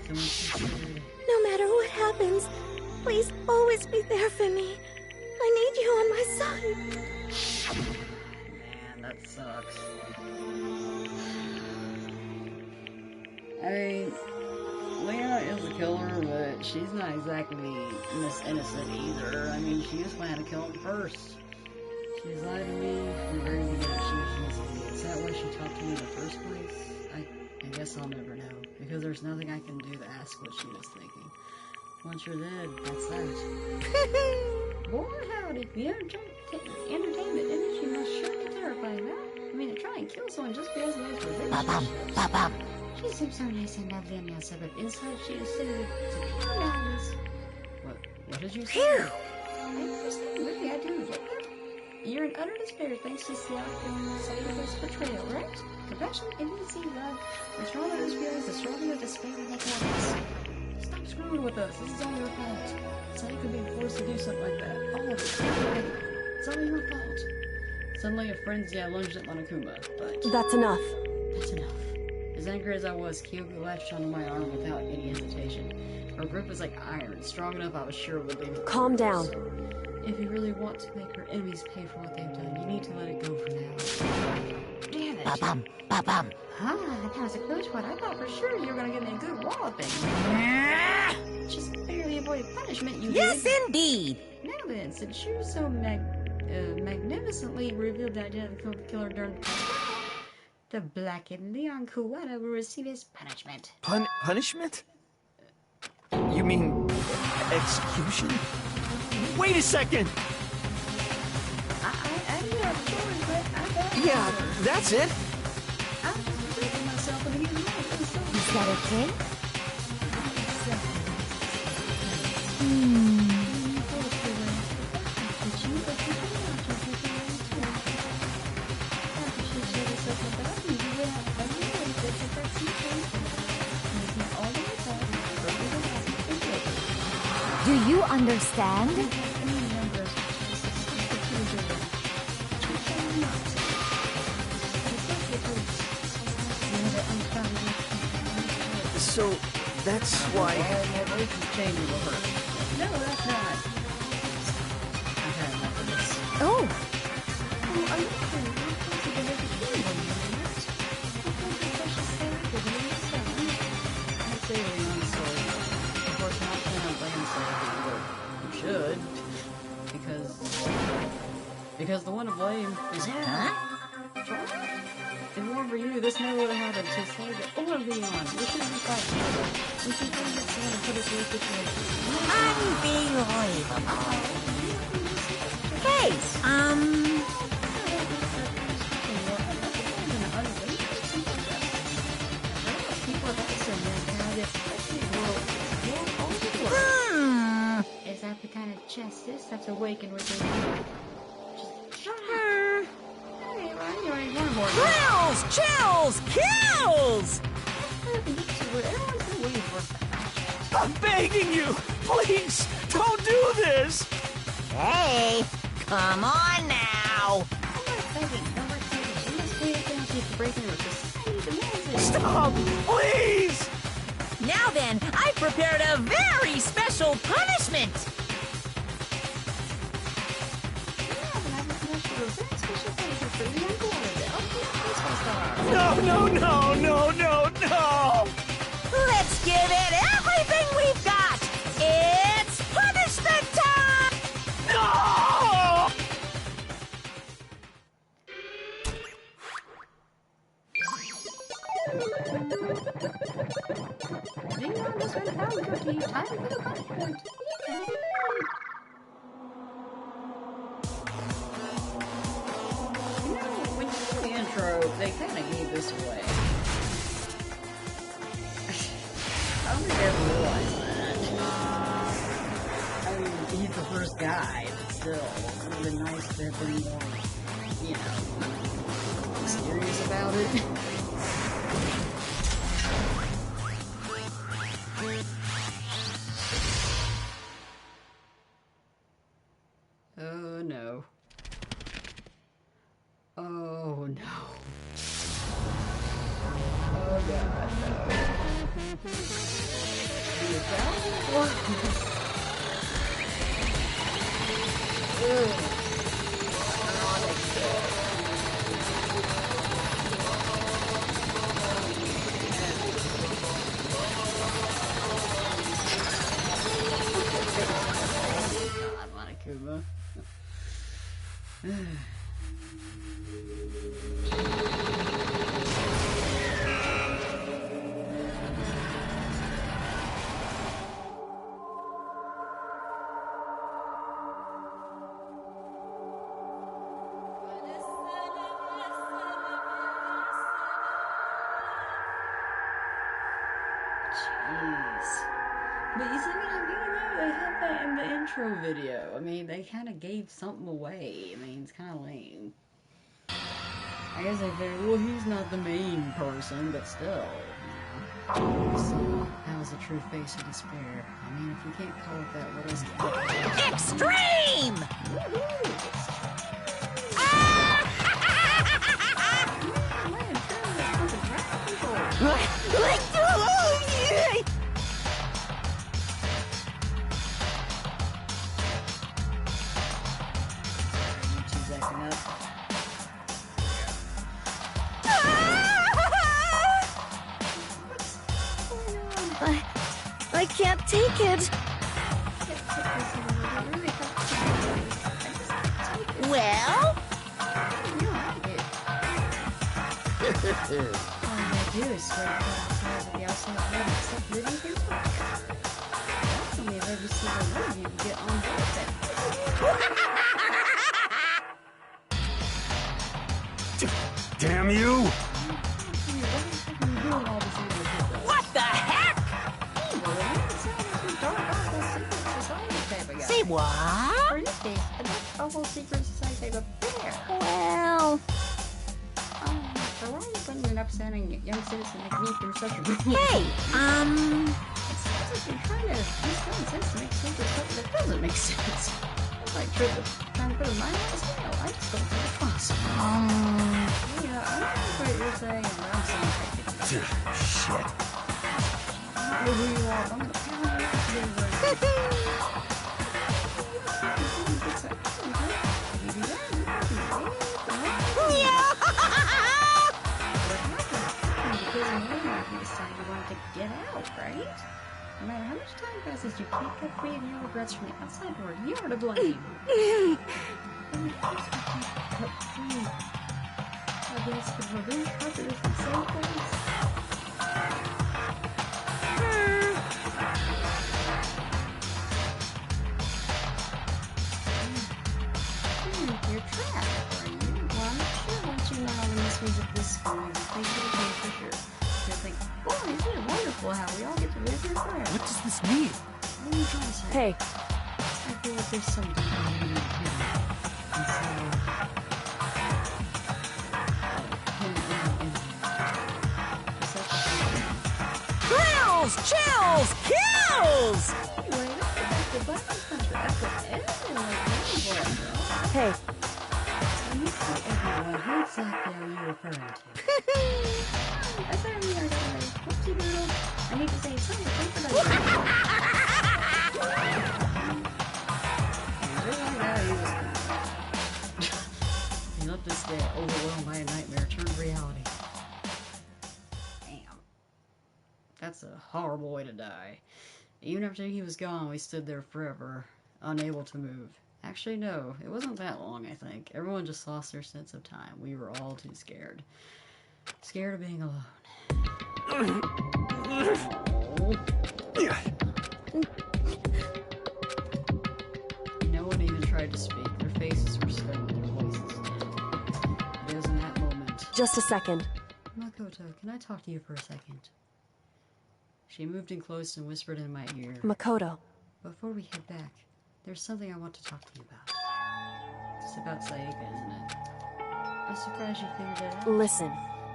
So when she said, No matter what happens, please always be there for me. I need you on my side. Man, that sucks. I mean, Lena is a killer, but she's not exactly Miss Innocent either. I mean, she just planned to kill him first. She's lied to me from the very beginning. She was innocent. Is that why she talked to me in the first place? I guess I'll never know, because there's nothing I can do to ask what she was thinking. Once you're dead, that's that. Boy, howdy. The entertainment industry must sure be terrifying, huh? I mean, to try and kill someone just because of their revenge. She seems so nice and lovely on the outside, but inside she is so nice. What did you say? I understand, really, I do. You're in utter despair thanks to Sayaka's betrayal, right? Compassion, intimacy, love. The stronger those feelings, the stronger the despair that happens. Stop screwing with us. This is all your fault. Sayaka being forced to do something like that. All of it. It's all your fault. Suddenly a frenzy, I lunged at Monokuma, but... That's enough. That's enough. As angry as I was, Kyoko latched onto my arm without any hesitation. Her grip was like iron, strong enough I was sure it would be... Calm down. If you really want to make her enemies pay for what they've done, you need to let it go for now. Damn it. Ba-bum. Huh, that was a close one. I thought for sure you were gonna give me a good walloping. Just barely avoided punishment, you Yes, did. indeed. Now then, since you so magnificently revealed the identity of the killer during the blackened Leon Kuwata will receive his punishment. Punishment? You mean execution? Wait a second! I do have a choice, but I got Yeah, that's it. I'm just protecting myself and he's right. Is that okay? Do you understand? So, that's why... No, that's not. I've had enough of this. Oh, Are you kidding? You're supposed to be able to kill one, I'd say Leon's story. Of course, not plan on playing Sayaka, but you should. Because the one to blame is him. If it weren't for you, this never would have happened to Sayaka or Leon. We shouldn't be fighting. We should bring this man and put us in a situation. Unbelievable. Hey, Is that the kind of justice that's awakened within you? Just shut up. Hey, anyway, one more. Chills, kills! Everyone's been waiting for us. I'm begging you! Please, don't do this! Hey, come on now! I'm not begging. No, we're begging. You must pay attention to breaking with society demands. Stop! Please! Now then, I prepared a very special punishment! No! Let's give it everything we've got! It's punishment time! No! Leon just went down cookie. Time for the punishment. When you do the intro, they kind of gave this away. I don't think I ever realized that. I mean, he's the first guy, but still, it would have been nice to have been more, mysterious about it. Oh no. Oh no. Oh god, no. Monokuma. But you see, they had that in the intro video. I mean, they kind of gave something away. I mean, it's kind of lame. I guess they figured, well, he's not the main person, but still. So, that was the true face of despair. I mean, if you can't call it that, what else can you Extreme! I can't take it. Well? All I do is swear to outside of the outside world except living here. That's only if every single one of you can get on board with it. Damn you! What the heck? Say what? Or in this case, a double secret society type affair. Well... So why are you putting an upsetting young citizen like me through such a brutal... Hey, It sounds like you're trying to use common sense to make sense of something that doesn't make sense. It's like trying to put a mind on the scale. I just don't think it's possible. Yeah, I don't know what you're saying, and what I'm saying. Shit. I don't know who you are, but I'm gonna pound you. Get out, right? No matter how much time passes, you can't get free of your regrets from the outside world. You're to blame. I guess the revenge carpet is the same place. You're trapped, are you? Well, I'm not sure once you know the mysteries of this school, you think it'll be for sure. You'll think, boy, isn't it wonderful how we all get to live here forever? What does this mean? What are you trying to say? Hey. I feel like there's something hidden. And so... Thrills, chills, kills! Anyway, that's the Black Country. That's the end of the Hey. When you say everyone, who exactly are you referring to? I thought we were going to whoopsie doodle. I need to say something for He left us there, overwhelmed by a nightmare turned reality. Damn. That's a horrible way to die. Even after he was gone, we stood there forever, unable to move. Actually, no, it wasn't that long, I think. Everyone just lost their sense of time. We were all too scared. Scared of being alone. No one even tried to speak. Their faces were stone, their voices dead. It was in that moment. Just a second. Makoto, can I talk to you for a second? She moved in close and whispered in my ear. Makoto. Before we head back, there's something I want to talk to you about. It's about Sayaka, isn't it? I'm surprised you figured it out. Listen.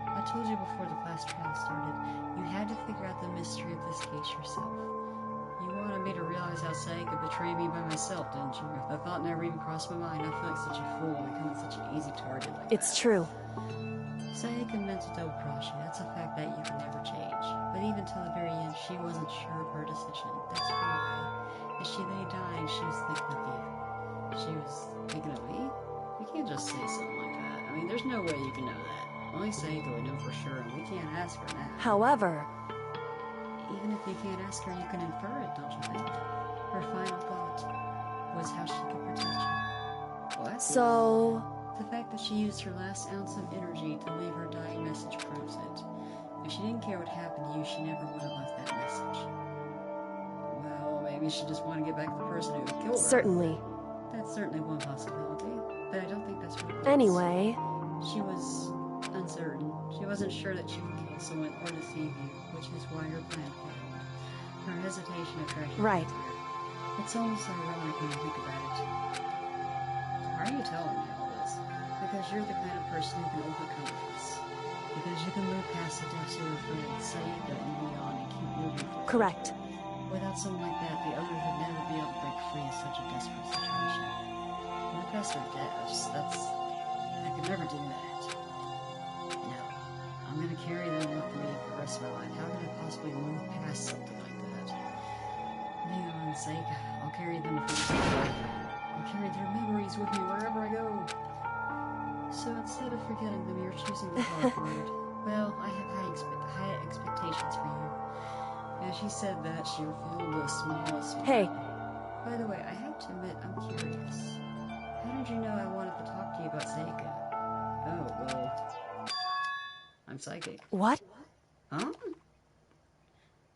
I told you before the class trial started, you had to figure out the mystery of this case yourself. You wanted me to realize how Sayaka betrayed me by myself, didn't you? If the thought never even crossed my mind, I feel like such a fool becoming such an easy target like It's that. true. Sayaka meant to double cross you. That's a fact that you can never change. But even till the very end, she wasn't sure of her decision. That's why. As she lay dying, she was thinking of you. she was thinking of me? You can't just say something like that. I mean, there's no way you can know that. Only Seiko would know for sure, and we can't ask her now. However... Even if you can't ask her, you can infer it, don't you think? Her final thought was how she could protect you. What? So... The fact that she used her last ounce of energy to leave her dying message proves it. If she didn't care what happened to you, she never would have left that message. Well, maybe she just wanted to get back to the person who killed her. Certainly. That's certainly one possibility, but I don't think that's what it was. Anyway... She was uncertain. She wasn't sure that she would kill someone or deceive you, which is why her plan failed. Her hesitation attracted Right. fear. It's almost ironic when you think about it. Why are you telling me all this? Because you're the kind of person who can overcome this. Because you can move past the depths of your feelings, say that and be on and keep moving forward. Correct. Without someone like that, the others would never be able to break free in such a desperate situation. Move past their depths, I could never do that. No. I'm gonna carry them with me for the rest of my life. How can I possibly move past something like that? Hang on, sake. I'll carry them for the life. I'll carry their memories with me wherever I go. So instead of forgetting them, you're choosing the hard road. Well, I have high expectations for you. As she said that, she revealed the smallest smile. Hey. By the way, I have to admit, I'm curious. How did you know I wanted to talk to you about Seika? Oh, well... I'm psychic. What? Huh?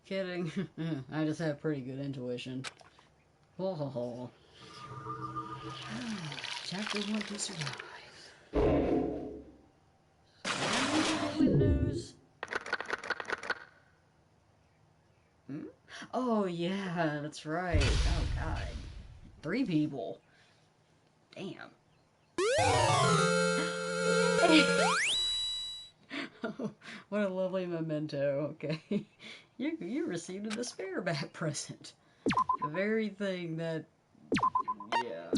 Kidding. I just have pretty good intuition. Ho ho ho. Chapter 1 to survive. Windows. Oh yeah, that's right. Oh god. 3 people. Damn. What a lovely memento. Okay. You received a despair back present. The very thing that... Yeah.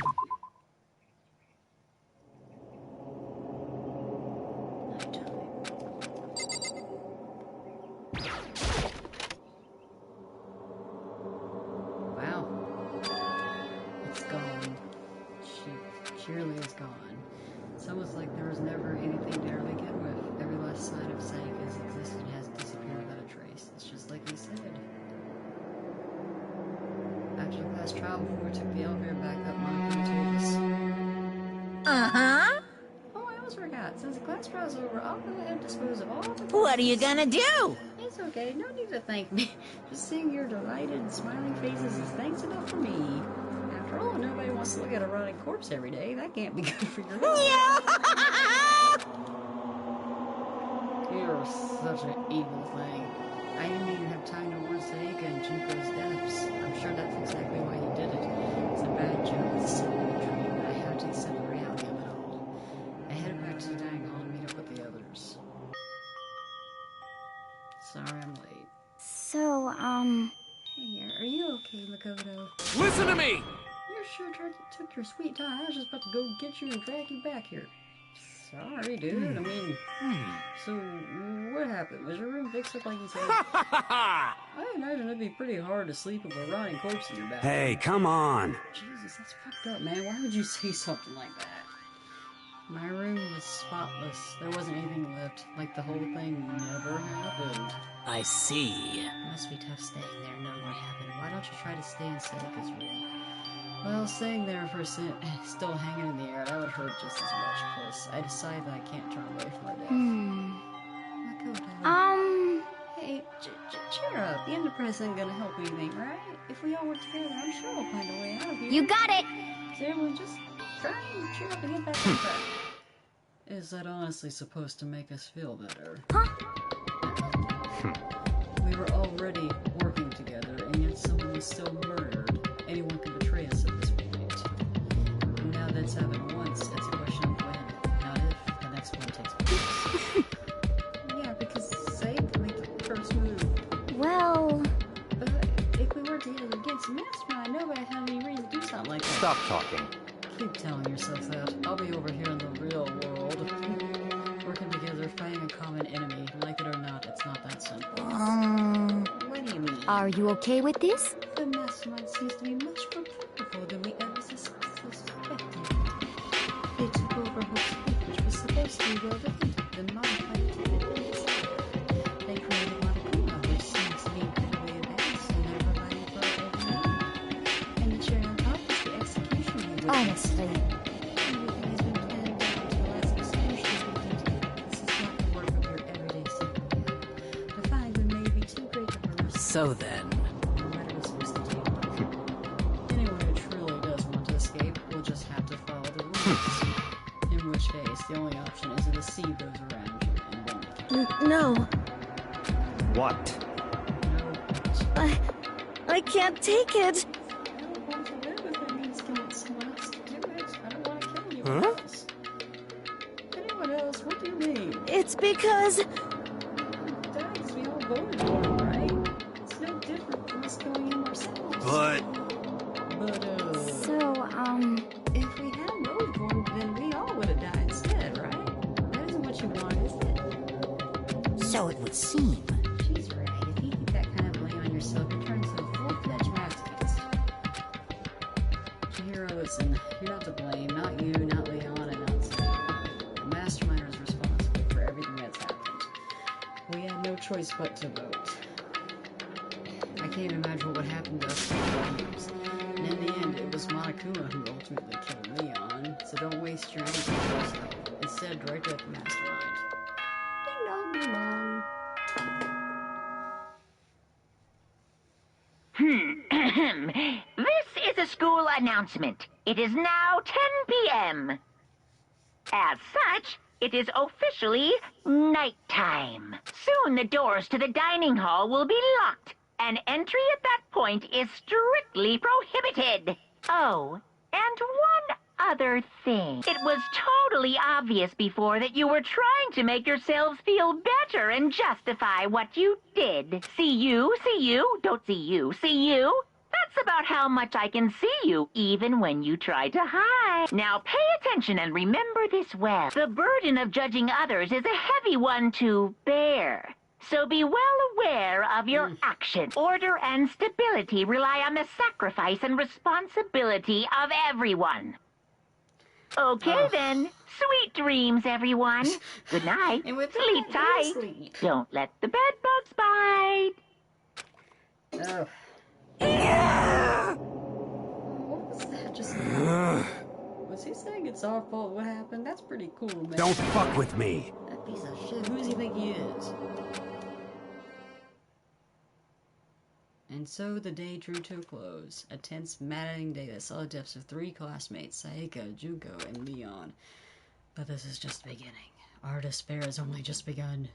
Wow. It's gone. She really is gone. It's almost like there was never anything there to begin with. Every last sign of Seika's existence has disappeared without a trace. It's just like he said. After the last trial, before we took the elevator back up, Monica told us. Uh-huh. Oh, I almost forgot. Since the class trial's over, I'll go ahead and dispose of all the classes. What are you gonna do? It's okay. No need to thank me. Just seeing your delighted, smiling faces is thanks enough for me. After all, nobody wants to look at a rotting corpse every day. That can't be good for your health. You're such an evil thing. I didn't even have time to warn Seika and Junko's deaths. I'm sure that's exactly why you did it. It's a bad joke, it's a simple dream, but I had to accept the reality of it all. I headed back to the dining hall to meet up with the others. Sorry I'm late. So, Hey, are you okay, Makoto? Listen to me! You sure took your sweet time. I was just about to go get you and drag you back here. Sorry, dude. I mean, so what happened? Was your room fixed up like you said? I imagine it'd be pretty hard to sleep with a rotting corpse in your back. Hey, come on. Jesus, that's fucked up, man. Why would you say something like that? My room was spotless. There wasn't anything left. Like the whole thing never happened. I see. It must be tough staying there knowing what happened. Why don't you try to stay in Seika's room? Well, staying there for still hanging in the air, that would hurt just as much, plus I decided that I can't turn away from my death. Makoto. Hey, cheer up. The Enterprise isn't gonna help anything, right? If we all work together, I'm sure we'll find a way out of here. You got it! So everyone just try and cheer up and get back on track. Is that honestly supposed to make us feel better? We were already working together, and yet someone was still murdered. Anyone could betray us at this point. And now that's happened once, it's a question of when, not if, the next one takes place. Yeah, because Seika made the first move. Well... But if we work together against the Mastermind, nobody had any reason to do something like that. Stop talking. Keep telling yourself that. I'll be over here in the real world. Working together, fighting a common enemy. Like it or not, it's not that simple. What do you mean? Are you okay with this? The Mastermind seems to be much more Before the we ever suspected. They took over her speech, which was supposed to be well defended, then modified it to fit. They created Monokuma, which seems to be incredibly advanced, and they're providing for everyone. And the cherry on top is the execution. Honestly. Everything has been planned down to the last excruciating detail. This is not the work of your everyday civilian. The fine may be too great of a risk. So then... In which case, the only option is to see those around you and don't. No. What? I can't take it. I don't want to live if it means killing someone else to do it. I don't want to kill anyone else. Anyone else? What do you mean? It's because... Because we all voted for him, right? It's no different from us killing him ourselves. But... So, if we hadn't voted for him, then we all would have died instead, right? That isn't what you want, is it? So it would seem. She's right. If you keep that kind of blame on yourself, you turn into a full-fledged masochist. Chihiro, listen, you're not to blame. Not you, not Leon, and not Sam. The mastermind was responsible for everything that's happened. We had no choice but to vote. I can't even imagine what would happen to us. And in the end, it was Monokuma who ultimately killed Leon, so don't waste your energy on yourself. Instead, direct it at the mastermind. Ding dong, ding dong. This is a school announcement. It is now 10 p.m. As such, it is officially nighttime. Soon the doors to the dining hall will be locked, and entry at that point is strictly prohibited. Oh, and one other thing. It was totally obvious before that you were trying to make yourselves feel better and justify what you did. See you, don't see you. That's about how much I can see you, even when you try to hide. Now pay attention and remember this well. The burden of judging others is a heavy one to bear. So be well aware of your actions. Order and stability rely on the sacrifice and responsibility of everyone. Okay then. Sweet dreams, everyone. Good night. And with Sleep tight. Sleep. Don't let the bed bugs bite. Oh. What was that just was he saying it's our fault what happened? That's pretty cool, man. Don't fuck with me. That piece of shit. Who does he think he is? And so the day drew to a close. A tense, maddening day that saw the deaths of 3 classmates, Sayaka, Junko, and Leon. But this is just the beginning. Our despair has only just begun.